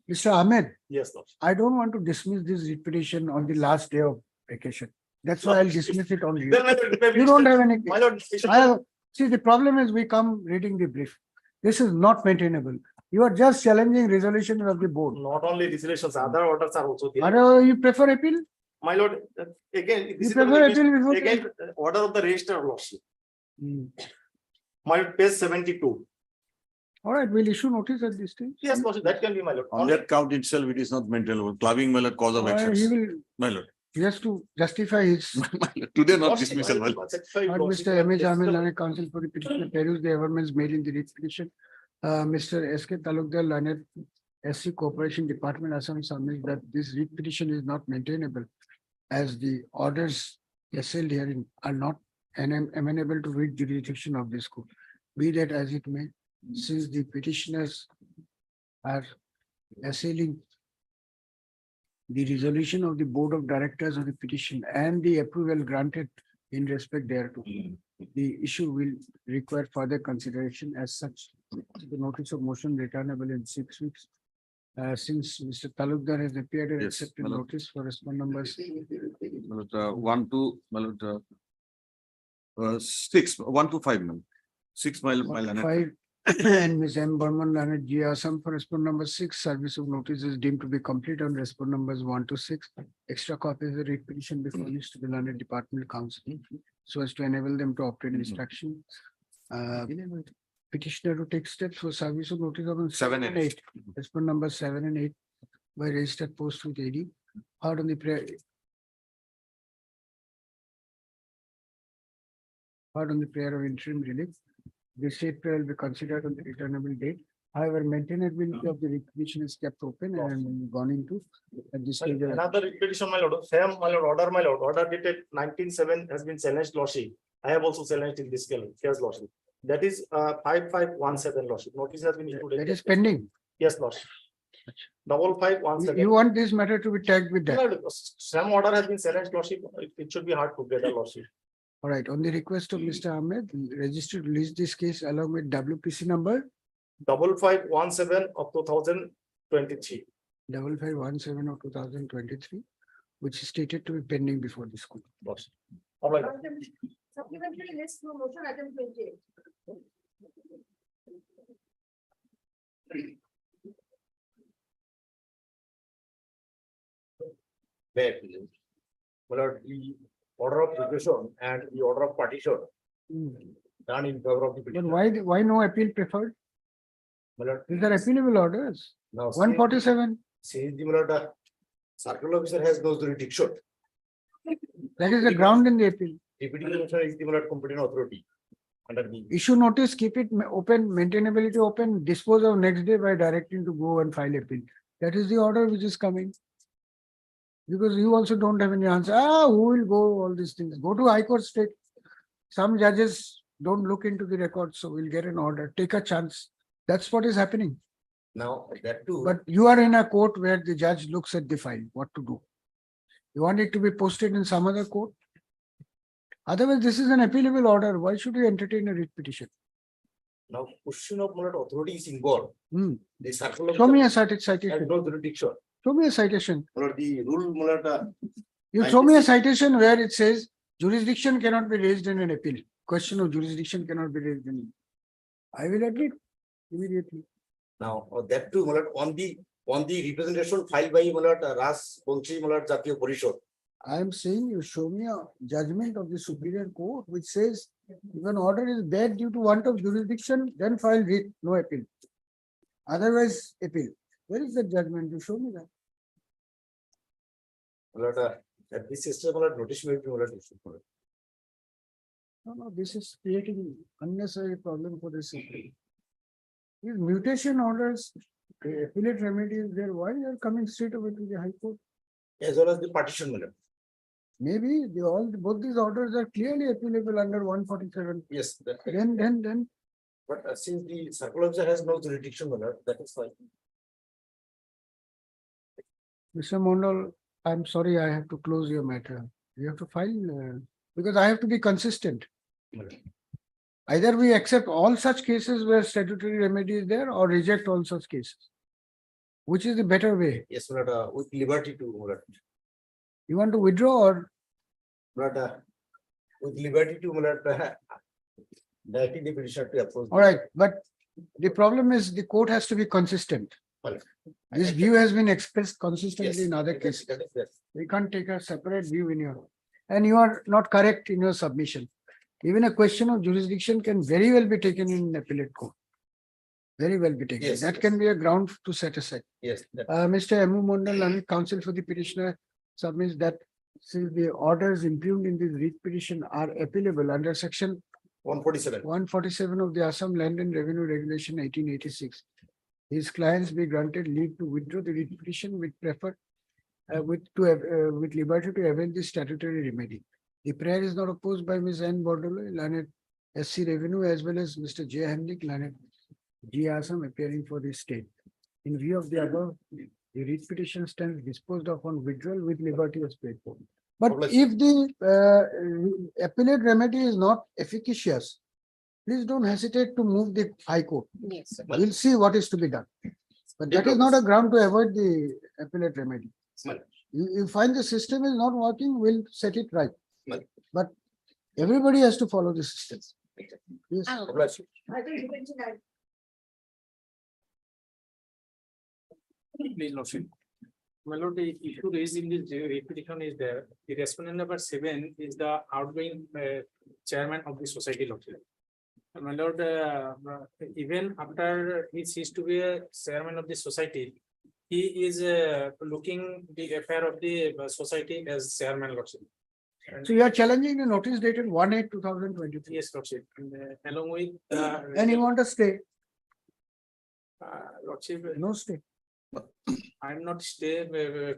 Mr. Ahmed, yes, lordship. I don't want to dismiss this writ petition on the last day of vacation. That's why I'll dismiss it on you. Then, my lord, it may be- You don't have any. My lord, it should- See, the problem is we come reading the brief. This is not maintainable. You are just challenging resolution of the board. not only resolutions, other orders are also there. Or you prefer appeal? My lord, again, You this is prefer appeal before? again, order of the registrar lordship. Hmm. My lord, page 72. All right, we'll issue notice at this stage. Yes, lordship, that can be, my lord. On that count itself, it is not maintainable. Clubbing, my lord, cause of He actions. will, My lord. he has to justify his. My lord, today not Lordship, dismissal, my my lord. lord, satisfied, But lordship, Mr. M.A. yes, Jamil, sir. Learned Counsel for the petitioner, peruse the amendments made in the writ petition. Mr. S.K. Talukdar, Learned SC Corporation Department, Assam submits that this writ petition is not maintainable as the orders assailed herein are not amenable to writ jurisdiction of this court. Be that as it may, since the petitioners are assailing the resolution of the Board of Directors of the petition and the approval granted in respect thereto, the issue will require further consideration. As such, the notice of motion returnable in 6 weeks. Since Mr. Talukdar has appeared and Yes, accepted my lord. notice for respond numbers. My lord, 1 to, my lord, 6, 1 to 5, ma'am. 6 mile, my lord. 5 and Ms. M. Burman, Leonard G. Assam for respond number 6. Service of notice is deemed to be complete on respond numbers 1 to 6. Extra copies of the writ petition be furnished to the Learned Department Council so as to enable them to obtain instruction. Petitioner to take steps for service of notice of 7 and 8. Respond number 7 and 8 by registered post with AD. Heard on the prayer. Heard on the prayer of interim relief. The state prayer will be considered on the returnable date. However, maintainability of the requisition is kept open and gone into at this stage. Another petition, my lord, same, my lord, order dated 19/7 has been challenged, lordship. I have also challenged in this case, lordship. That is 5517, lordship. Notice has been issued. That is pending. Yes, lordship. 5517. You want this matter to be tagged with that? No, some order has been challenged, lordship. It should be hard to get a lordship. All right, on the request of Mr. Ahmed, registered to release this case along with WPC number 5517 of 2023. 5517 of 2023, which is stated to be pending before the school. Lordship. All right. Supplementary list for motion item 28. Where, my lord, the order of requisition and the order of partition done in favor of the But petitioner. why no appeal preferred? My lord, These are appealable orders. now 147, says the my lord, circle officer has no jurisdiction. that is the ground in the appeal. Deputy commissioner is the my lord competent authority under the. Issue notice, keep it open, maintainability open, dispose of next day by directing to go and file appeal. That is the order which is coming. Because you also don't have any answer. Who will go all these things? Go to High Court straight. Some judges don't look into the records, so we'll get an order. Take a chance. That's what is happening. Now, that too. But you are in a court where the judge looks at the file, what to do. You want it to be posted in some other court? Otherwise, this is an appealable order. Why should you entertain a writ petition? Now, question of my lord authority is involved. The circle. Show me a Has citation. no jurisdiction. Show me a citation. My lord, the rule, my lord, You show me a citation where it says jurisdiction cannot be raised in an appeal. Question of jurisdiction cannot be raised in. I will admit immediately. now, that too, my lord, on the representation filed by my lord Ras Bonchi, my lord Jatiyo Parishad. I am saying you show me a judgment of the Superior Court which says if an order is bad due to want of jurisdiction, then file writ, no appeal. Otherwise, appeal. Where is the judgment? You show me that. My lord, at this system, my lord, notice may be my lord issued, my lord. No, this is creating unnecessary problem for the city. These mutation orders, the appellate remedy is there. Why you are coming straight away to the High Court? As well as the partition, my lord. Maybe both these orders are clearly appealable under 147. Yes. Then. But since the circle officer has no jurisdiction, my lord, that is fine. Mr. Mondal, I'm sorry, I have to close your matter. You have to file, because I have to be consistent. Either we accept all such cases where statutory remedy is there or reject all such cases. Which is the better way? Yes, my lord, with liberty to, my lord. You want to withdraw or? But with liberty to, my lord, directing the petitioner to approach. All right, but the problem is the court has to be consistent. Well, This view has been expressed consistently Yes, in other that is- cases. that is there. We can't take a separate view in your, and you are not correct in your submission. Even a question of jurisdiction can very well be taken in appellate court. Very well be taken. Yes, That yes. can be a ground to set aside. Yes, that, Mr. M. Mondal, learned counsel for the petitioner submits that since the orders impugned in this writ petition are appealable under section 147. 147 of the Assam Land and Revenue Regulation 1886. His clients be granted leave to withdraw the writ petition with with liberty to avail the statutory remedy. The prayer is not opposed by Ms. N. Bordolo, learned SC Revenue, as well as Mr. J. Hamdik, learned G. Assam, appearing for the state. In view of the above, the writ petition stands disposed of on withdrawal with liberty as paid for. But if the appellate remedy is not efficacious, please don't hesitate to move the High Court. Yes. We'll see what is to be done. But that is not a ground to avoid the appellate remedy. You find the system is not working, we'll set it right. But everybody has to follow the system. Yes. I think you mentioned that. Please, Lordship. My lord, the issue raised in this petition is there. The respondent number 7 is the outgoing chairman of the society, Lordship. My lord, even after he ceased to be a chairman of the society, he is looking the affair of the society as chairman, Lordship. So you are challenging the notice dated 1/8/2023. Yes, Lordship. And, along with And you want to stay. Lordship, No stay. I'm not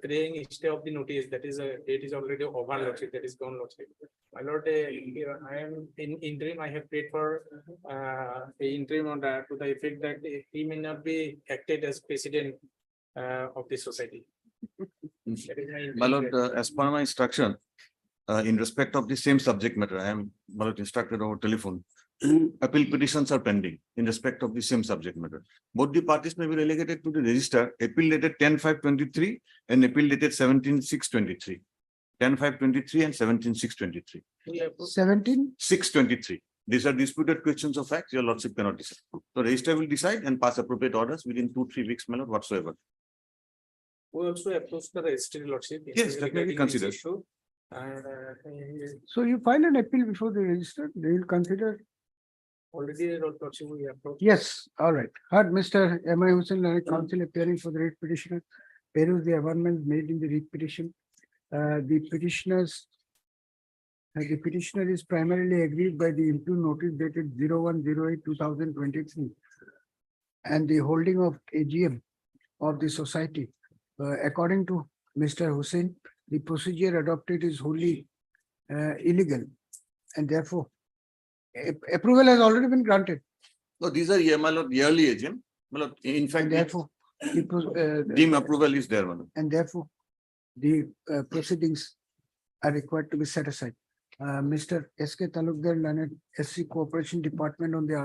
praying stay of the notice. That is it is already over, Lordship. That is gone, Lordship. My Lord, I am in interim. I have paid for the interim on that to the effect that he may not be acted as president of the society. That is My lord, interim. as per my instruction, in respect of the same subject matter, I am, my lord, instructed over telephone. Two appeal petitions are pending in respect of the same subject matter. Both the parties may be relegated to the register, appeal dated 10/5/23 and appeal dated 17/6/23. 10/5/23 and 17/6/23. 17? 6/23. These are disputed questions of fact, your lordship cannot decide. So register will decide and pass appropriate orders within 2-3 weeks, my lord, whatsoever. We also approach the registry, Lordship. Yes, that may be regarding this considered. issue. And So you file an appeal before they register, they will consider. already, Lordship, we approach. Yes, all right. Heard Mr. M.I. Hussain, Learned Counsel appearing for the writ petitioner. Peruse the amendments made in the writ petition. The petitioner is primarily aggrieved by the improved notice dated 01/08/2023 and the holding of AGM of the society. According to Mr. Hussain, the procedure adopted is wholly illegal and therefore approval has already been granted. No, these are, my lord, yearly agent. My lord, in fact, And therefore, deem approval is there, my lord. and therefore, the proceedings are required to be set aside. Mr. S.K. Talukdar, Learned SC Cooperation Department on the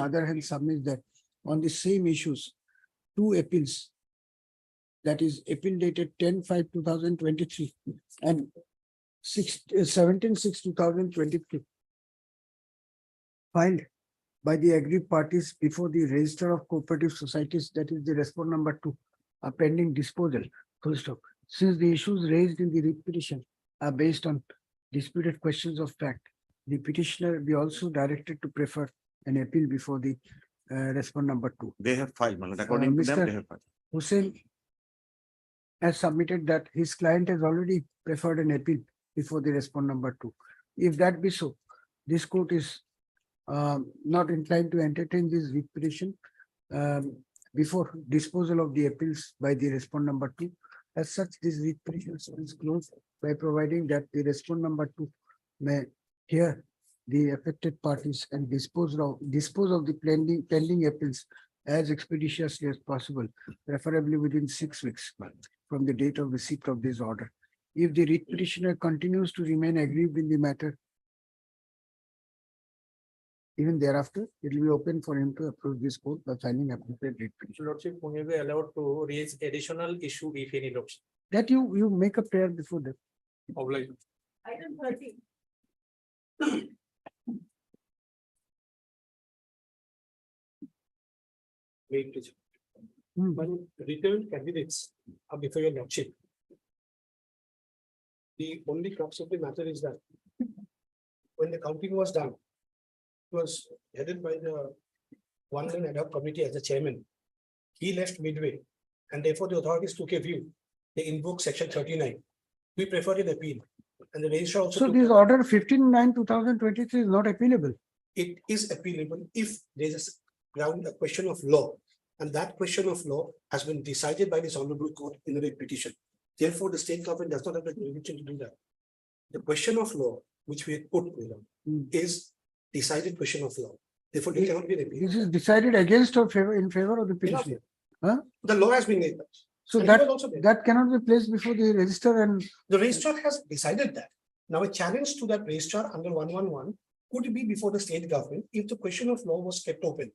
other hand submits that on the same issues, two appeals, that is appeal dated 10/5/2023 and 17/6/2023 filed by the aggrieved parties before the register of cooperative societies, that is the respond number 2, are pending disposal. Full stop. Since the issues raised in the writ petition are based on disputed questions of fact, the petitioner be also directed to prefer an appeal before the respond number 2. They have filed, my lord. According to them, Mr. they have filed. Hussain has submitted that his client has already preferred an appeal before the respond number 2. If that be so, this court is not inclined to entertain this writ petition before disposal of the appeals by the respond number 2. As such, this writ petition is closed by providing that the respond number 2 may hear the affected parties and dispose of the pending appeals as expeditiously as possible, preferably within 6 weeks from the date of receipt of this order. If the writ petitioner continues to remain aggrieved in the matter, even thereafter, it will be open for him to approach this court by filing appropriate writ petition. Lordship, we may be allowed to raise additional issue if any, Lordship. That you make a prayer before that. Obliged. Item 30. Wait, please. Hmm. When returned candidates are before your lordship. The only crux of the matter is that when the counting was done, it was headed by the one-man ad hoc committee as the chairman. He left midway, and therefore the authorities took a view. They invoked section 39. We preferred an appeal, and the registrar also. So took this order 15/9/2023 is not appealable. It is appealable if there is a question of law, and that question of law has been decided by this honorable court in the writ petition. Therefore, the state government does not have the jurisdiction to do that. The question of law, which we had put, is decided question of law. Therefore, it cannot be repealed. This is decided against or in favor of the petitioner. Huh? The law has been made. So And that it was also made. that cannot be placed before the register and The registrar has decided that. Now, a challenge to that registrar under 111 could be before the state government if the question of law was kept open.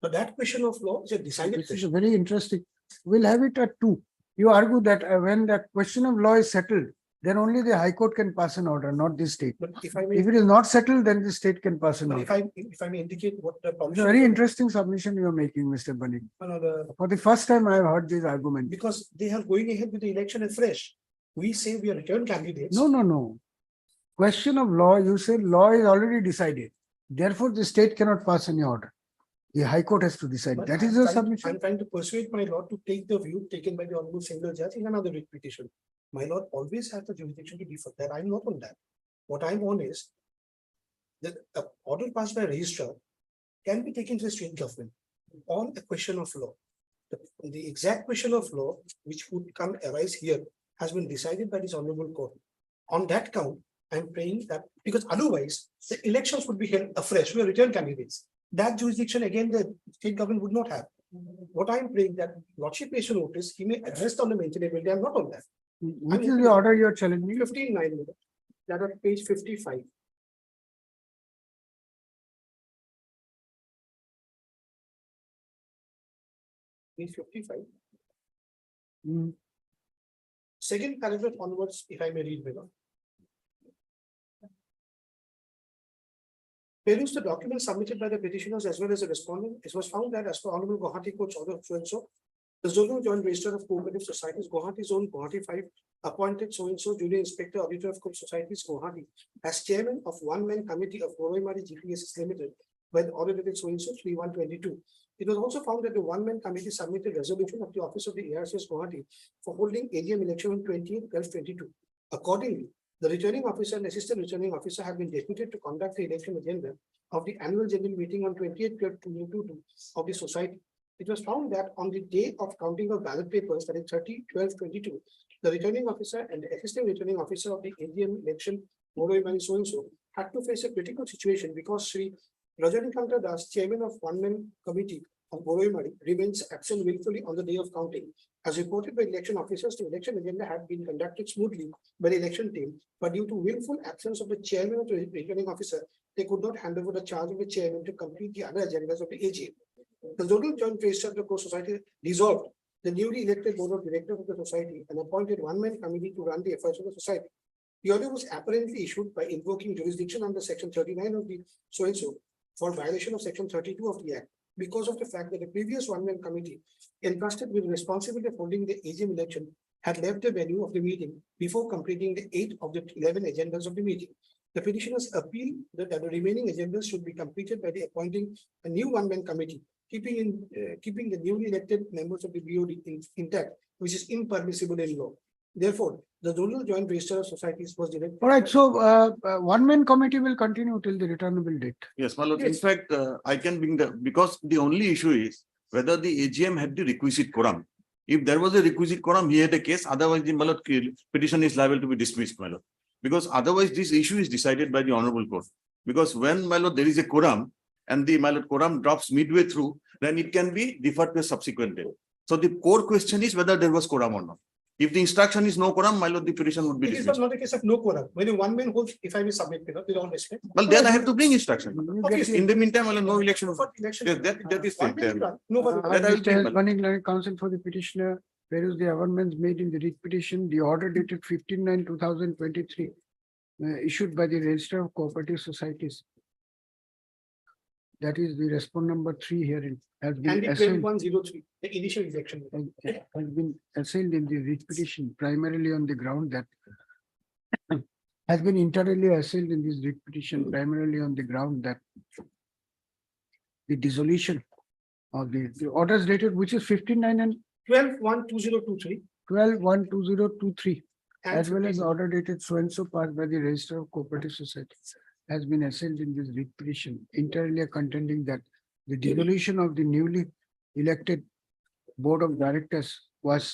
But that question of law is a decided this is question. very interesting. We'll have it at 2. You argue that when that question of law is settled, then only the High Court can pass an order, not the state. But if I may, If it is not settled, then the state can pass an but order. if I may indicate what the It's a provision. very interesting submission you are making, Mr. Banik. For the first time, I have heard this argument. Because they are going ahead with the election afresh. We say we are return candidates. No. Question of law, you say law is already decided. Therefore, the state cannot pass any order. The High Court has to decide. But That is I'm the trying- submission. I'm trying to persuade my lord to take the view taken by the honorable single judge in another writ petition. My lord always has the jurisdiction to defer that. I'm not on that. What I'm on is that an order passed by registrar can be taken to the state government. on a question of law. The exact question of law which would arise here has been decided by this honorable court. On that count, I'm praying that because otherwise the elections would be held afresh, we are return candidates. That jurisdiction again, the state government would not have. What I'm praying that Lordship may notice, he may address on the maintainability, I'm not on that. Which is the order you're challenging? 15(9), that on page 55. Page 55. Second paragraph onwards, if I may read below. Peruse the documents submitted by the petitioners as well as the respondent. It was found that as per Honorable Guwahati Court's order so and so, the zonal joint registrar of cooperative societies, Guwahati Zone, Guwahati 5, appointed so and so junior inspector auditor of coop societies, Guwahati, as chairman of one-man committee of Goroimari GPSS Limited by the order dated so and so 3122. It was also found that the one-man committee submitted resolution of the office of the ARCS Guwahati for holding AGM election on 28/12/22. Accordingly, the returning officer and assistant returning officer have been deputed to conduct the election agenda of the annual general meeting on 28/12/2022 of the society. It was found that on the day of counting of ballot papers, that is 30/12/22, the returning officer and the assistant returning officer of the AGM election, Goroimari so and so, had to face a critical situation because Sri Rajanikanta Das, chairman of one-man committee of Goroimari, remains absent willfully on the day of counting. As reported by election officers, the election agenda had been conducted smoothly by the election team, but due to willful absence of the chairman of the returning officer, they could not hand over the charge of the chairman to complete the other agendas of the AGM. The zonal joint registrar of the court society dissolved the newly elected board of directors of the society and appointed one-man committee to run the affairs of the society. The order was apparently issued by invoking jurisdiction under section 39 of the so and so for violation of section 32 of the Act, because of the fact that the previous one-man committee entrusted with responsibility of holding the AGM election had left the venue of the meeting before completing the 8 of the 11 agendas of the meeting. The petitioners appeal that the remaining agendas should be completed by the appointing a new one-man committee, keeping the newly elected members of the BOD intact, which is impermissible in law. Therefore, the zonal joint registrar of societies was directed. All right, so one-man committee will continue till the returnable date. Yes, my lord. In fact, I can bring because the only issue is whether the AGM had the requisite quorum. If there was a requisite quorum, he had a case. Otherwise, the my lord, petition is liable to be dismissed, my lord. Because otherwise, this issue is decided by the honorable court. Because when, my lord, there is a quorum and the my lord quorum drops midway through, then it can be deferred to a subsequent day. So the core question is whether there was quorum or not. If the instruction is no quorum, my lord, the petition would be It is dismissed. not a case of no quorum. When a one-man holds, if I may submit, with all respect. Well, then I have to bring instruction. Obviously. In the meantime, my lord, no election. Yes, That is One there. minute, nobody. That I will bring, my lord. Running line counsel for the petitioner, whereas the amendments made in the writ petition, the order dated 15/9/2023, issued by the Registrar of Cooperative Societies. That is the respond number 3 herein has been And the assailed, 10103, the initial rejection. has been assailed in the writ petition primarily on the ground that has been internally assailed in this writ petition primarily on the ground that the dissolution of the orders dated, which is 15/9 and 12/1/2023. 12/1/2023, and as well as 15. order dated so and so passed by the Register of Cooperative Societies, has been assailed in this writ petition, inter alia contending that the dissolution of the newly elected board of directors was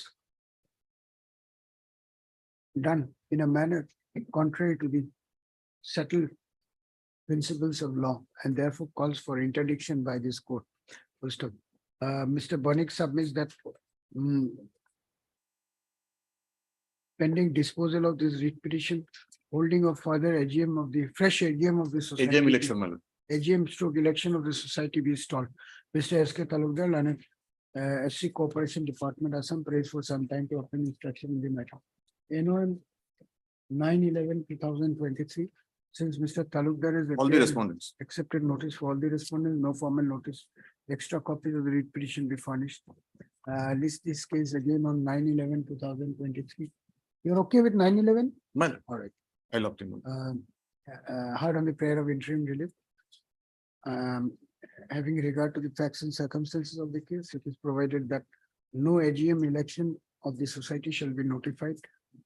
done in a manner contrary to the settled principles of law and therefore calls for interdiction by this court. Full stop. Mr. Bonik submits that pending disposal of this writ petition, holding of further AGM of the fresh AGM of the society. AGM election, my lord. AGM stroke election of the society be stalled. Mr. S.K. Talukdar, Learned, SC Corporation Department, Assam, prays for some time to obtain instruction in the matter. NOM 9/11/2023, since Mr. Talukdar is All the respondents. accepted notice for all the respondents, no formal notice. Extra copies of the writ petition be furnished. List this case again on 9/11/2023. You're okay with 9/11? Man, All right. I locked him. Heard on the prayer of interim relief. Having regard to the facts and circumstances of the case, it is provided that no AGM election of the society shall be notified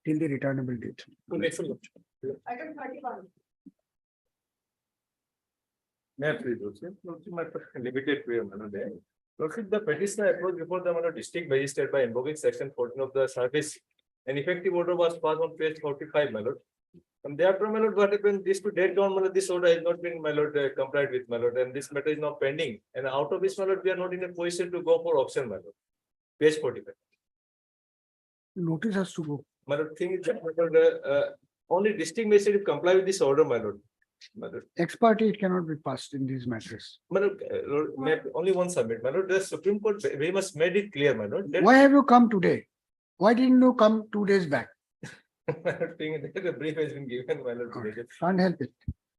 till the returnable date. Item 31. May I please, also? My limited way, Lordship, the petitioner approached before the district magistrate by invoking section 14 of the service. An effective order was passed on page 45, my lord. And thereafter, my lord, what happened, this to date down, my lord, this order has not been, my lord, complied with, my lord, and this matter is now pending. And out of this, my lord, we are not in a position to go for auction, my lord. Page 45. Notice has to go. My lord, thing is that, my lord, only district magistrate will comply with this order, my lord. My lord. Ex parte, it cannot be passed in these matters. My lord, only one submit, my lord. The Supreme Court very much made it clear, my lord. that- Why have you come today? Why didn't you come 2 days back? My lord, thing is that the brief has been given, my lord. today. Can't help it.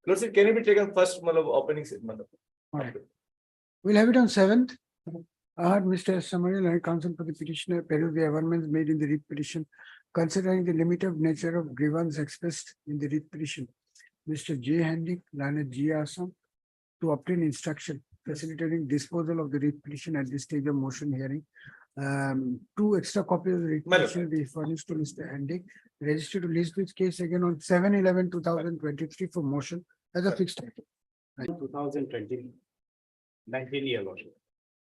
Lordship, can it be taken first, my lord, opening statement? All right. We'll have it on 7th. I heard Mr. Samuel and counsel for the petitioner peruse the amendments made in the writ petition, considering the limited nature of grievance expressed in the writ petition. Mr. J. Handy, Lanet G. Assam, to obtain instruction facilitating disposal of the writ petition at this stage of motion hearing. 2 extra copies of the writ My lord. petition be furnished to Mr. Handy, registered to list this case again on 7/11/2023 for motion as a fixed item. 2020, 19 year lordship,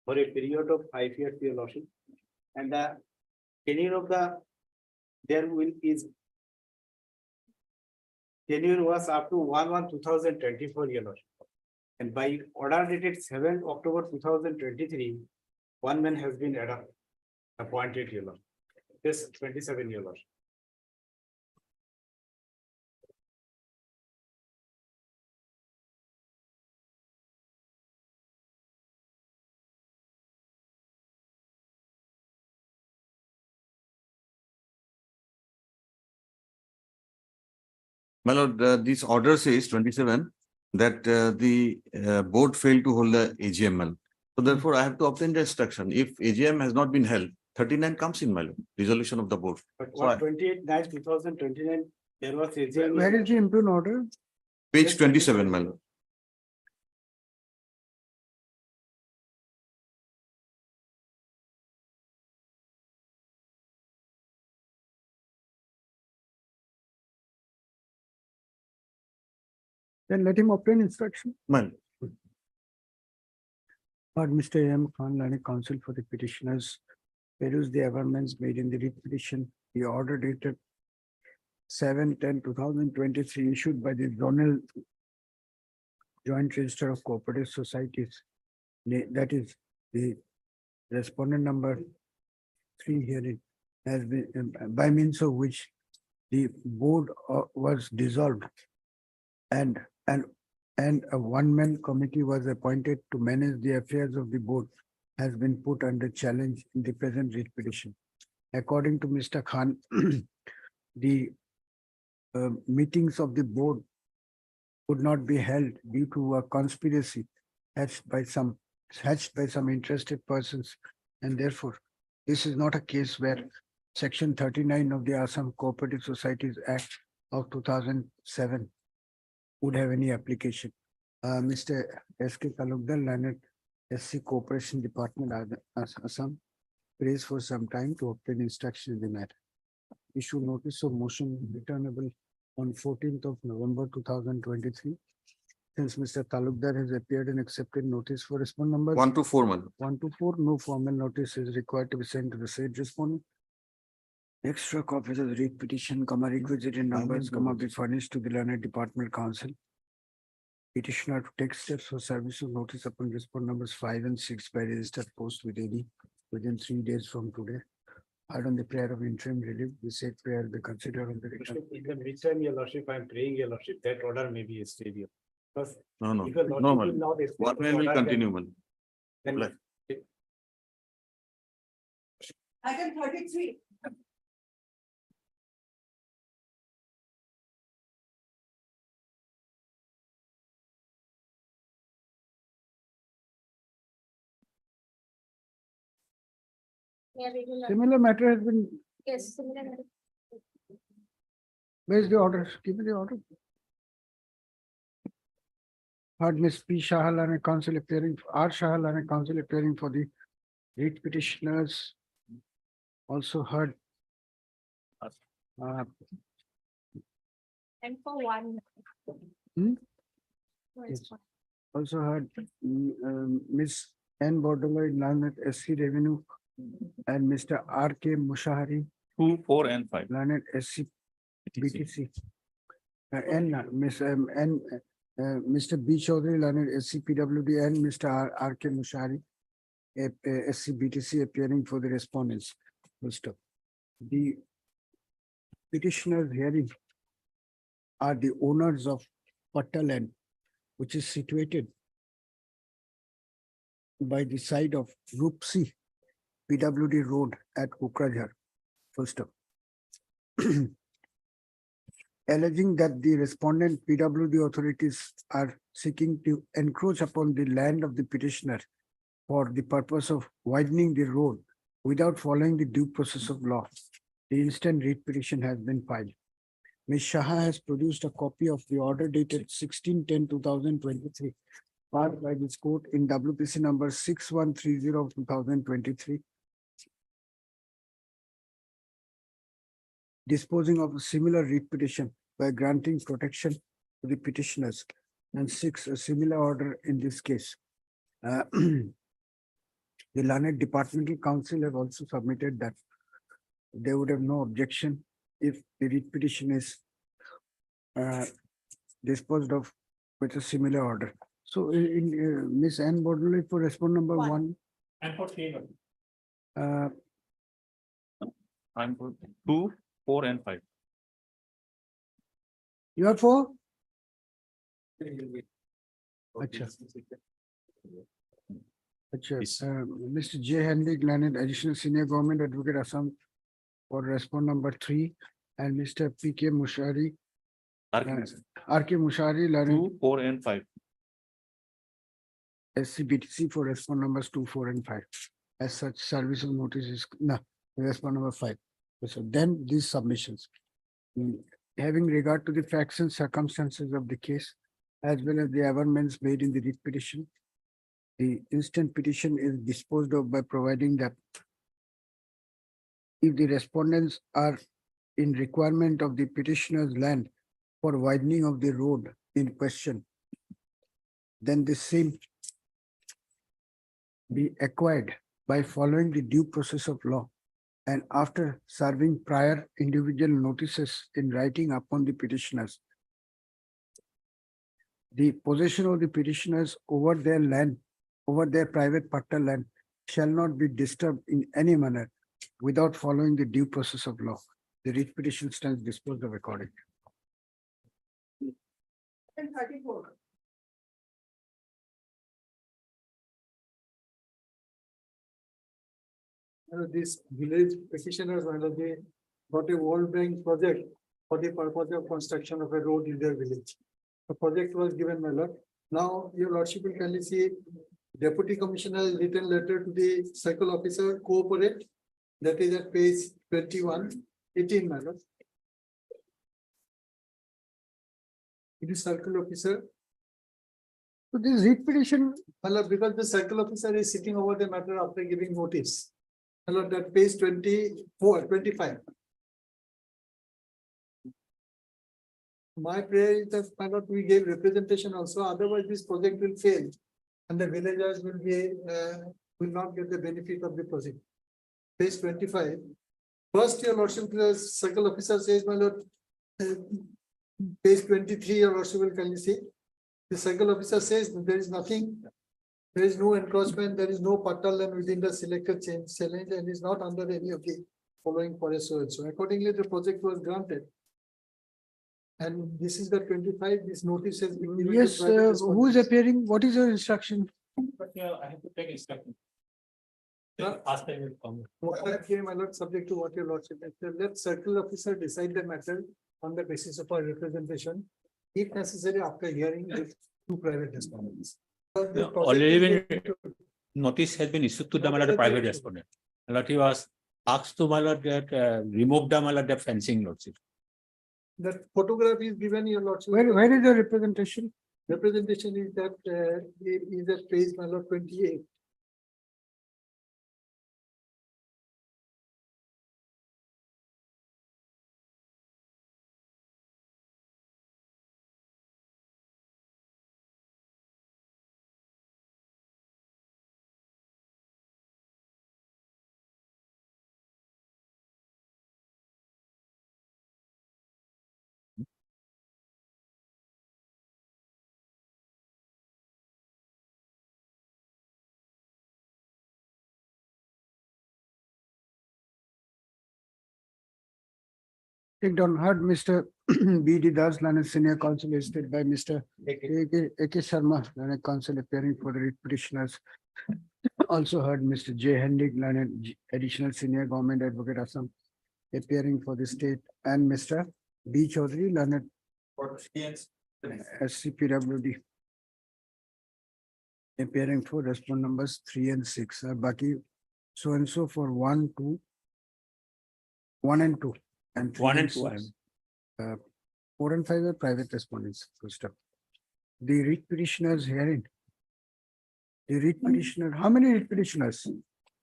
for a period of 5 years, your lordship. And the tenure of the, there will is. Tenure was up to 1/1/2024, your lordship. And by order dated 7th October 2023, one man has been appointed, your lordship. This 27 year lordship. My lord, this order says 27 that the board failed to hold the AGML. So therefore, I have to obtain the instruction. If AGM has not been held, 39 comes in, my lord, resolution of the board. But So I- what 28/9/2029, there was AGM. Where is the impugned order? Page 27, my lord. Then let him obtain instruction. My lord. But Mr. M. Khan, Learned Counsel for the petitioners, peruse the amendments made in the writ petition, the order dated 7/10/2023 issued by the Zonal Joint Register of Cooperative Societies. That is the respondent number 3 herein has been, by means of which the board was dissolved and a one-man committee was appointed to manage the affairs of the board has been put under challenge in the present writ petition. According to Mr. Khan, the meetings of the board would not be held due to a conspiracy hatched by some interested persons, and therefore this is not a case where Section 39 of the Assam Cooperative Societies Act of 2007 would have any application. Mr. S.K. Talukdar, Learned SC Corporation Department, Assam, prays for some time to obtain instruction in the matter. Issue notice of motion returnable on 14th of November 2023. Since Mr. Talukdar has appeared and accepted notice for respondent numbers 1 to 4, my lord. 1 to 4, no formal notice is required to be sent to the said respondent. Extra copies of the writ petition, requisite numbers, be furnished to the Learned Department Council. Petitioner to take steps for service of notice upon respondent numbers 5 and 6 by registered post with AD within 3 days from today. Heard on the prayer of interim relief, the said prayer will be considered on the return. In the meantime, your lordship, I am praying, your lordship, that order may be stayed here. Because No, no, if your no, lordship my will lord. not extend One the man will order, continue, my lord. then- Item 33. Yeah, regular. Similar matter has been, Yes, similar. where's the order? Give me the order. Heard Ms. P. Shahalana counsel appearing, R. Shahalana counsel appearing for the writ petitioners. Also heard. And for one. Hmm? One is Yes. Also heard Ms. N. Bordoloi, learned SC Revenue, and Mr. R.K. Mushahari, 2, 4, and 5. learned SC BTC. Mr. B. Chaudhary, learned SC PWD, and Mr. R.K. Mushahari, SC BTC, appearing for the respondents. First up, the petitioners hearing are the owners of Patta land, which is situated by the side of Rupsi PWD Road at Cooperative. First up, alleging that the respondent PWD authorities are seeking to encroach upon the land of the petitioner for the purpose of widening the road without following the due process of law. The instant writ petition has been filed. Ms. Shaha has produced a copy of the order dated 16/10/2023, filed by this court in WPC number 6130/2023, disposing of a similar writ petition by granting protection to the petitioners, and seeks a similar order in this case. The learned departmental counsel have also submitted that they would have no objection if the writ petition is disposed of with a similar order. So in Ms. Ann Bordoloi for respond number 1. And for 3. I'm for 2, 4, and 5. You are for? Acha. Mr. J. Henry, learned additional senior government advocate Assam for respond number 3, and Mr. P.K. Mushari, R.K. Mushari, learned 2, 4, and 5. SCBTC for respond numbers 2, 4, and 5. As such, service of notice is respond number 5. So then these submissions, having regard to the facts and circumstances of the case, as well as the amendments made in the writ petition, the instant petition is disposed of by providing that if the respondents are in requirement of the petitioner's land for widening of the road in question, then the same be acquired by following the due process of law and after serving prior individual notices in writing upon the petitioners. The possession of the petitioners over their land, over their private patta land, shall not be disturbed in any manner without following the due process of law. The writ petition stands disposed of accordingly. 34. These village petitioners, they got a World Bank project for the purpose of construction of a road in their village. The project was given, my lord. Now, your lordship will kindly see Deputy Commissioner has written letter to the circle officer, Cooperative, that is at page 21/18, my lord. It is circle officer. So this writ petition, My lord, because the circle officer is sitting over the matter after giving notice. My lord, that page 25. My prayer is that, my lord, we gave representation also, otherwise this project will fail. And the villagers will not get the benefit of the project. Page 25. First, your lordship, the circle officer says, my lord, page 23, your lordship will kindly see. The circle officer says that there is nothing, there is no encroachment, there is no patta land within the selected challenge and is not under any of the following forest. So accordingly, the project was granted. And this is the 25, this notice has been given. yes, who is appearing? What is your instruction? But I have to take instruction. Ask them to come. My lord, subject to what your lordship has said, let circle officer decide the matter on the basis of our representation, if necessary, after hearing the two private respondents. Already been notice has been issued to the private respondent. He was asked to remove the fencing lordship. That photograph is given, your lordship. Where is the representation? Representation is that is at page, my lord, 28. Take down, heard Mr. B. D. Das, learned senior counsel, listed by Mr. A.K. Sharma, learned counsel appearing for the writ petitioners. Also heard Mr. J. Hendig, learned additional senior government advocate Assam, appearing for the state, and Mr. B. Chaudhary, learned SCPWD, appearing for respondent numbers 3 and 6. Baki so and so for 1, 2, 1 and 2. And 3 1 and and 2. 6. 4 and 5 are private respondents. First up. The writ petitioners hearing. The writ petitioner, how many writ petitioners?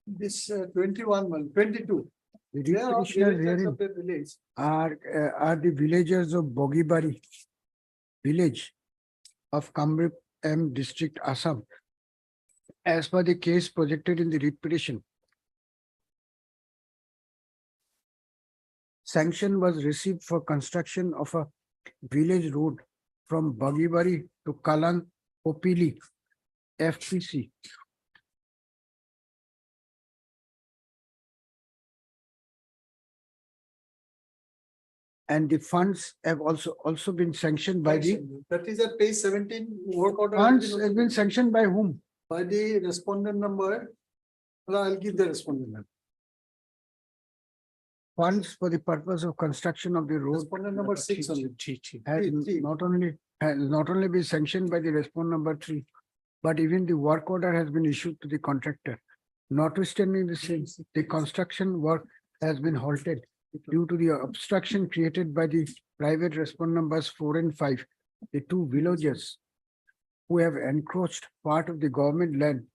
This 22. The They are all writ petitioners villagers hearing of the village. are the villagers of Bogibari village of Kamrup M district, Assam. As per the case projected in the writ petition, sanction was received for construction of a village road from Bogibari to Kalang Opili FPC. And the funds have also been sanctioned by the That is at page 17, work order. funds have been sanctioned by whom? By the respondent number. Well, I'll give the respondent number. Funds for the purpose of construction of the road Respondent number 6 only. has Three. not only been sanctioned by the respondent number 3, but even the work order has been issued to the contractor. Notwithstanding the same, the construction work has been halted due to the obstruction created by the private respondent numbers 4 and 5, the two villagers who have encroached part of the government land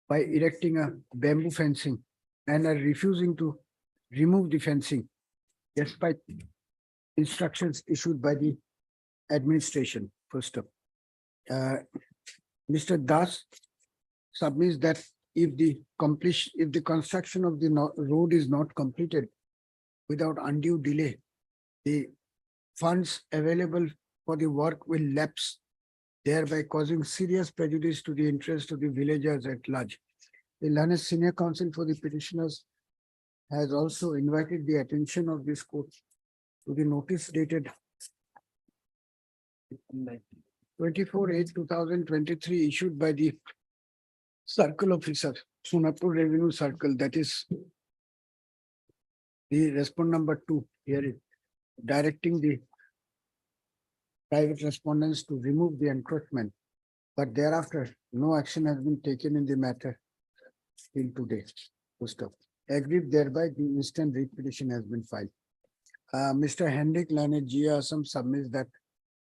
by erecting a bamboo fencing and are refusing to remove the fencing despite instructions issued by the administration. First up, Mr. Das submits that if the construction of the road is not completed without undue delay, the funds available for the work will lapse, thereby causing serious prejudice to the interest of the villagers at large. The learned senior counsel for the petitioners has also invited the attention of this court to the notice dated 24/8/2023 issued by the circle officer, Sunapur Revenue Circle, that is the respondent number 2 here, directing the private respondents to remove the encroachment, but thereafter no action has been taken in the matter till today. First up, agreed thereby the instant writ petition has been filed. Mr. Hendrik Lane G. Assam submits that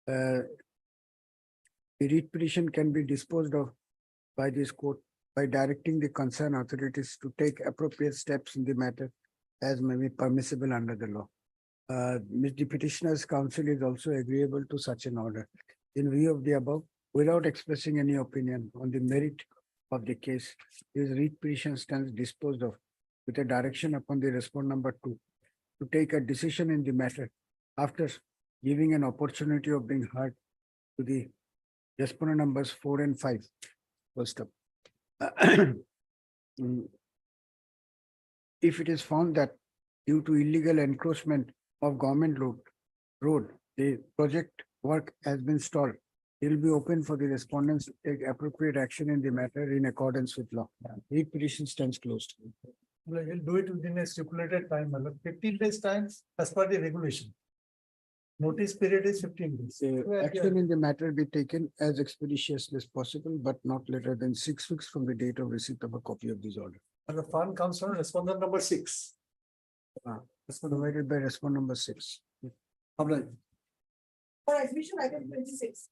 the writ petition can be disposed of by this court by directing the concerned authorities to take appropriate steps in the matter as may be permissible under the law. The petitioner's counsel is also agreeable to such an order. In view of the above, without expressing any opinion on the merit of the case, this writ petition stands disposed of with a direction upon the respondent number 2 to take a decision in the matter after giving an opportunity of being heard to the respondent numbers 4 and 5. First up. If it is found that due to illegal encroachment of government road, the project work has been stalled, it will be open for the respondents to take appropriate action in the matter in accordance with law. Writ petition stands closed. We'll do it within a stipulated time, 15 days time as per the regulation. Notice period is 15 days. Action in the matter be taken as expeditiously as possible, but not later than 6 weeks from the date of receipt of a copy of this order. And the fund comes from respondent number 6. Provided by respondent number 6. Apply. For admission, item 26.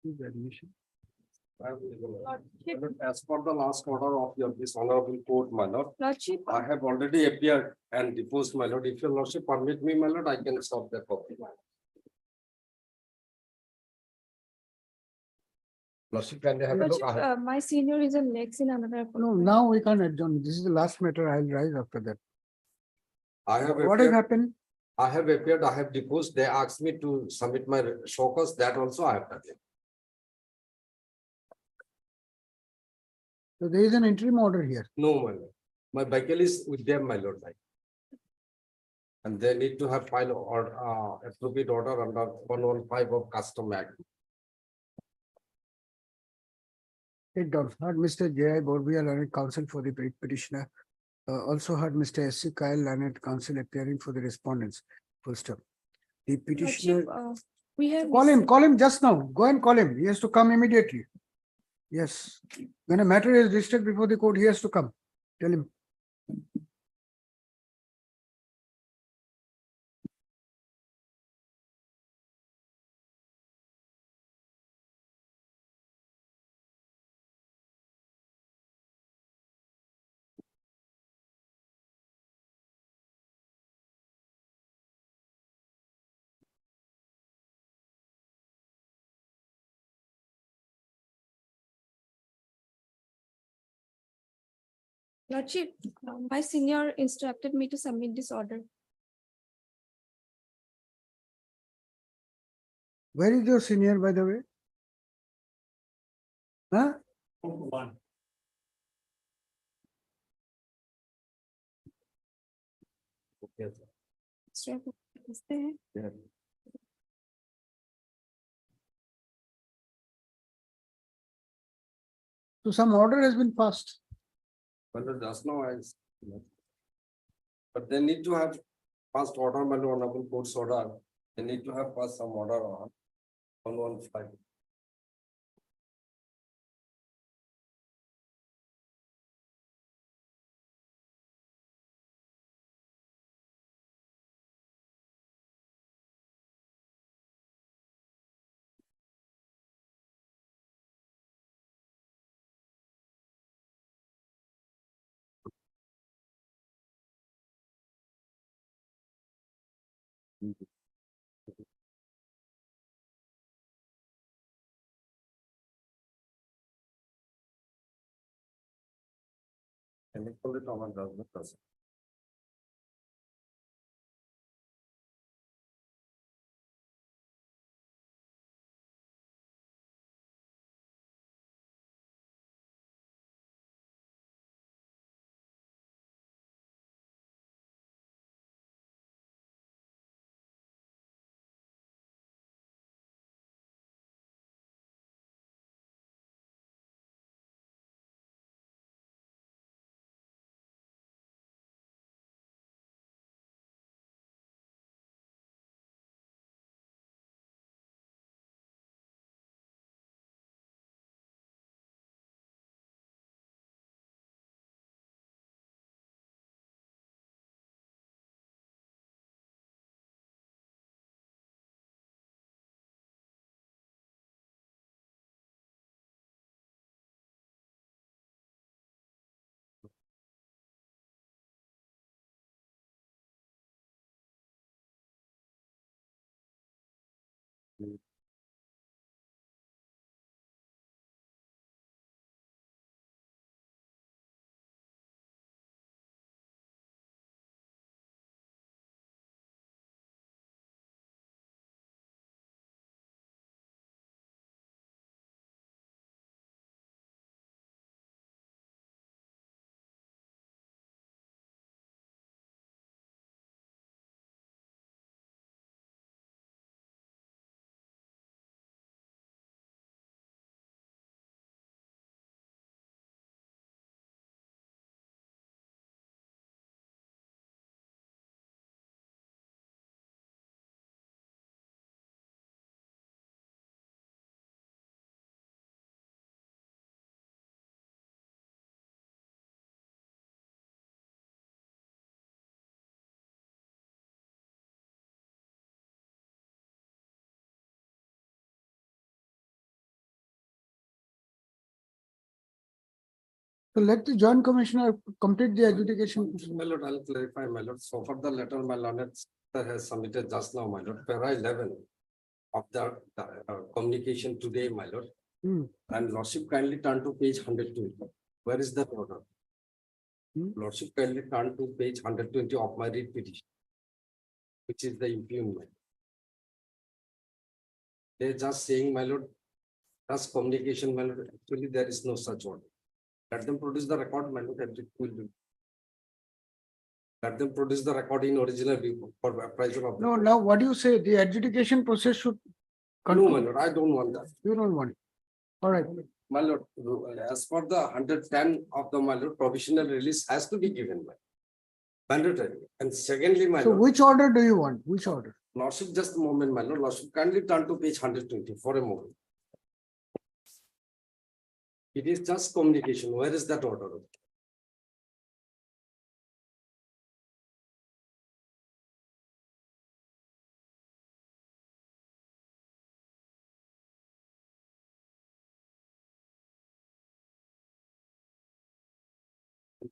Admission. As per the last order of this honorable court, my lord, Lordship, I have already appeared and deposed, my lord. If your lordship permit me, my lord, I can stop the copy. Lordship, can they have a look? Lordship, my senior is in next in another. No, now we can't adjourn. This is the last matter. I'll rise after that. I have What has appeared, happened? I have appeared, I have deposed. They asked me to submit my show cause. That also I have done. So there is an interim order here. No, my lord. My vehicle is with them, my lord. And they need to have file or appropriate order under 115 of Custom Act. It does. Heard Mr. J.I. Borbia, learned counsel for the petitioner. Also heard Mr. S.C. Kyle, learned counsel appearing for the respondents. Full stop. The petitioner. We have. Call him just now. Go and call him. He has to come immediately. Yes. When a matter is registered before the court, he has to come. Tell him. Lordship, my senior instructed me to submit this order. Where is your senior, by the way? Huh? One. So some order has been passed. But just now but they need to have first order, my lord, honorable court's order. They need to have first some order on 115. And it call it on judgment process. So let the joint commissioner complete the adjudication. My lord, I'll clarify, my lord. So for the letter, my lord has submitted just now, my lord, para 11 of the communication today, my lord. And lordship kindly turn to page 102. Where is the order? Lordship kindly turn to page 120 of my read petition, which is the impugnment. They're just saying, my lord, that's communication, my lord. Actually, there is no such order. Let them produce the record, my lord, and it will be. Let them produce the record in original for appraisal of. No, now what do you say? The adjudication process should. No, continue. my lord, I don't want that. You don't want it. All right. My lord, as per the 110 of the my lord, provisional release has to be given. Mandatory. And secondly, my So lord, which order do you want? Which order? lordship, just a moment, my lord, lordship, kindly turn to page 120 for a moment. It is just communication. Where is that order?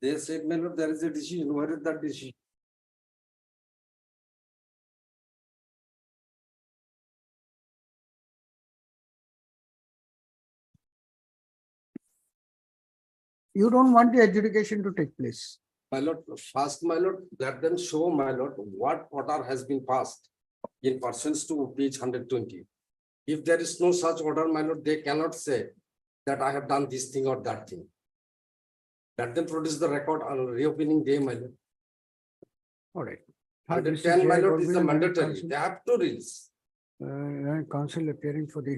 They said, my lord, there is a decision. Where is that decision? You don't want the adjudication to take place. My lord, first, my lord, let them show, my lord, what order has been passed in pursuance to page 120. If there is no such order, my lord, they cannot say that I have done this thing or that thing. Let them produce the record on reopening day, my lord. All right. 110, my lord, is the Government mandatory. Council. They have to release. Counsel appearing for the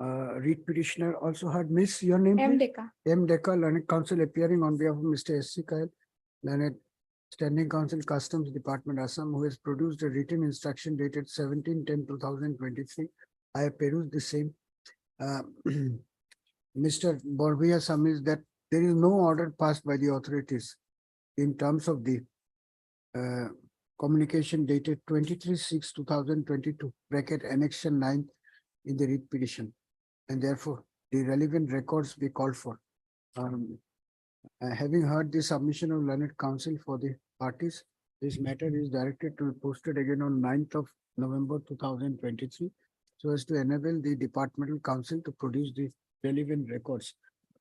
read petitioner also had Miss, your name? M. please? Deka. M. Deka, learned counsel appearing on behalf of Mr. S.C. Kyle, learned standing counsel Customs Department Assam, who has produced a written instruction dated 17/10/2023. I have perused the same. Mr. Borbia submits that there is no order passed by the authorities in terms of the communication dated 23/6/2022, bracket annexation 9 in the writ petition, and therefore the relevant records be called for. Having heard the submission of learned counsel for the parties, this matter is directed to be posted again on 9th of November 2023, so as to enable the departmental counsel to produce the relevant records.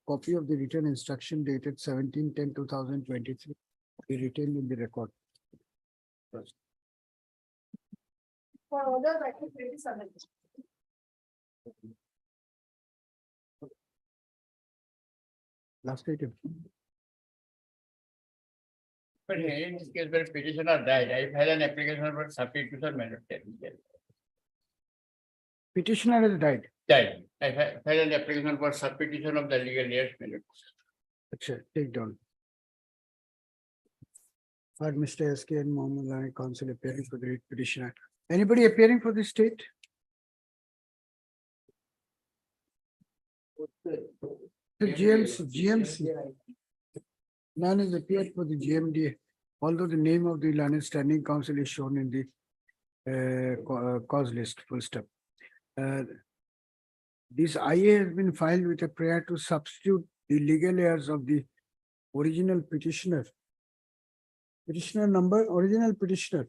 Copy of the written instruction dated 17/10/2023 be retained in the record. For order, that is very sudden. Last item. But in this case, where petitioner died, I filed an application for substitution matter. Petitioner has died. Died. I filed an application for substitution of the legal heirs matter. Take down. For Mr. S.K. and Mohammed Lani, counsel appearing for the writ petitioner. Anybody appearing for the state? The GMC. None is appeared for the GMDA, although the name of the learned standing counsel is shown in the cause list, full stop. This IA has been filed with a prayer to substitute the legal heirs of the original petitioner. Petitioner number, original petitioner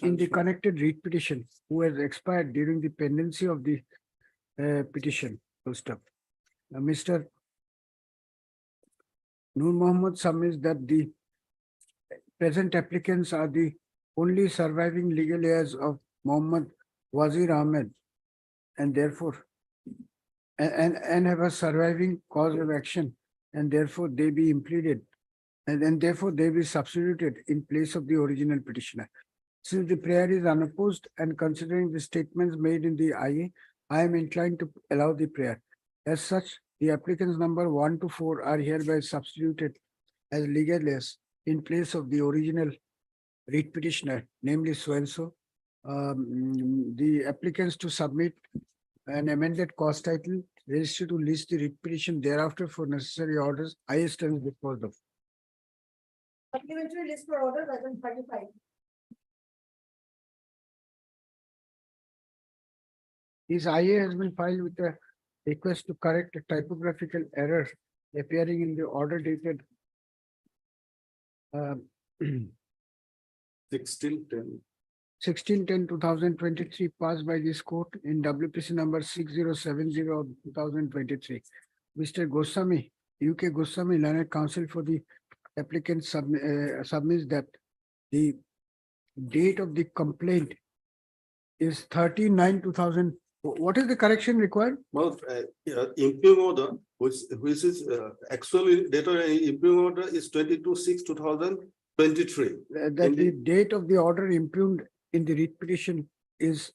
in the connected writ petition, who has expired during the pendency of the petition, full stop. Mr. Nur Mohammed submits that the present applicants are the only surviving legal heirs of Mohammed Wazir Ahmed, and therefore and have a surviving cause of action, and therefore they be impleaded, and therefore they be substituted in place of the original petitioner. Since the prayer is unopposed and considering the statements made in the IA, I am inclined to allow the prayer. As such, the applicants number 1 to 4 are hereby substituted as legal heirs in place of the original writ petitioner, namely so-and-so. The applicants to submit an amended cause title, register to list the writ petition thereafter for necessary orders. I stand disposed of. Supplementary list for order, item 35. This IA has been filed with a request to correct a typographical error appearing in the order dated 16/10/2023 passed by this court in WPC number 6070 of 2023. Mr. Goswami, UK Goswami, learned counsel for the applicant submits that the date of the complaint is 30/9/2023 What is the correction required? Well, impugn order, which is actually date of impugn order is 22/6/2023. That the date of the order impugned in the writ petition is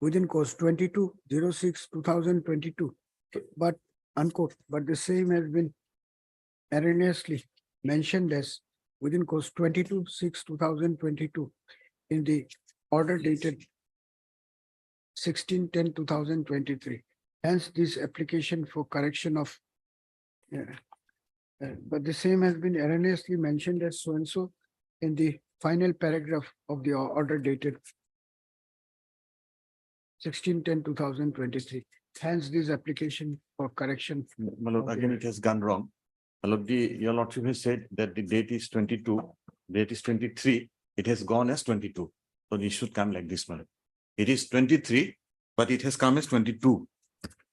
within course 22/06/2022. But unquote, but the same has been erroneously mentioned as within course 22/6/2022 in the order dated 16/10/2023. Hence, this application for correction of but the same has been erroneously mentioned as so and so in the final paragraph of the order dated 16/10/2023. Hence, this application for correction. My lord, again, it has gone wrong. My lord, your lordship has said that the date is 22, date is 23, it has gone as 22. So it should come like this, my lord. It is 23, but it has come as 22.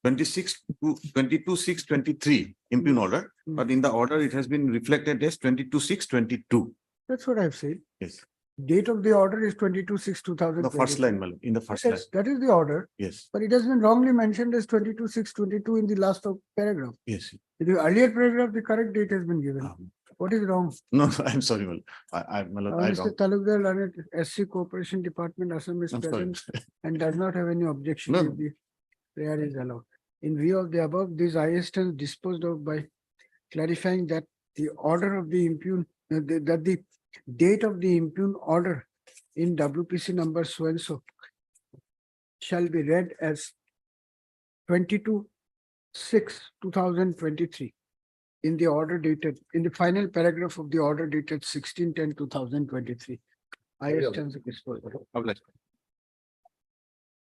22/6/23 impugn order, but in the order it has been reflected as 22/6/22. That's what I've said. Yes, Date of the order is 22/6/2023. the first line, my lord, in the first line. Yes, that is the order, Yes, but it has been wrongly mentioned as 22/6/22 in the last of paragraph. yes. In the earlier paragraph, the correct date has been given. What is wrong? No, I'm sorry, my lord. My lord, I Mr. wrong. Talukdar, Learned, SC Cooperation Department, Assam is I'm sorry. present and does not have any objection No. if the prayer is allowed. In view of the above, this IS stands disposed of by clarifying that the order of the impugn, that the date of the impugn order in WPC number so and so shall be read as 22/6/2023 in the order dated, in the final paragraph of the order dated 16/10/2023. IS stands disposed of. God bless.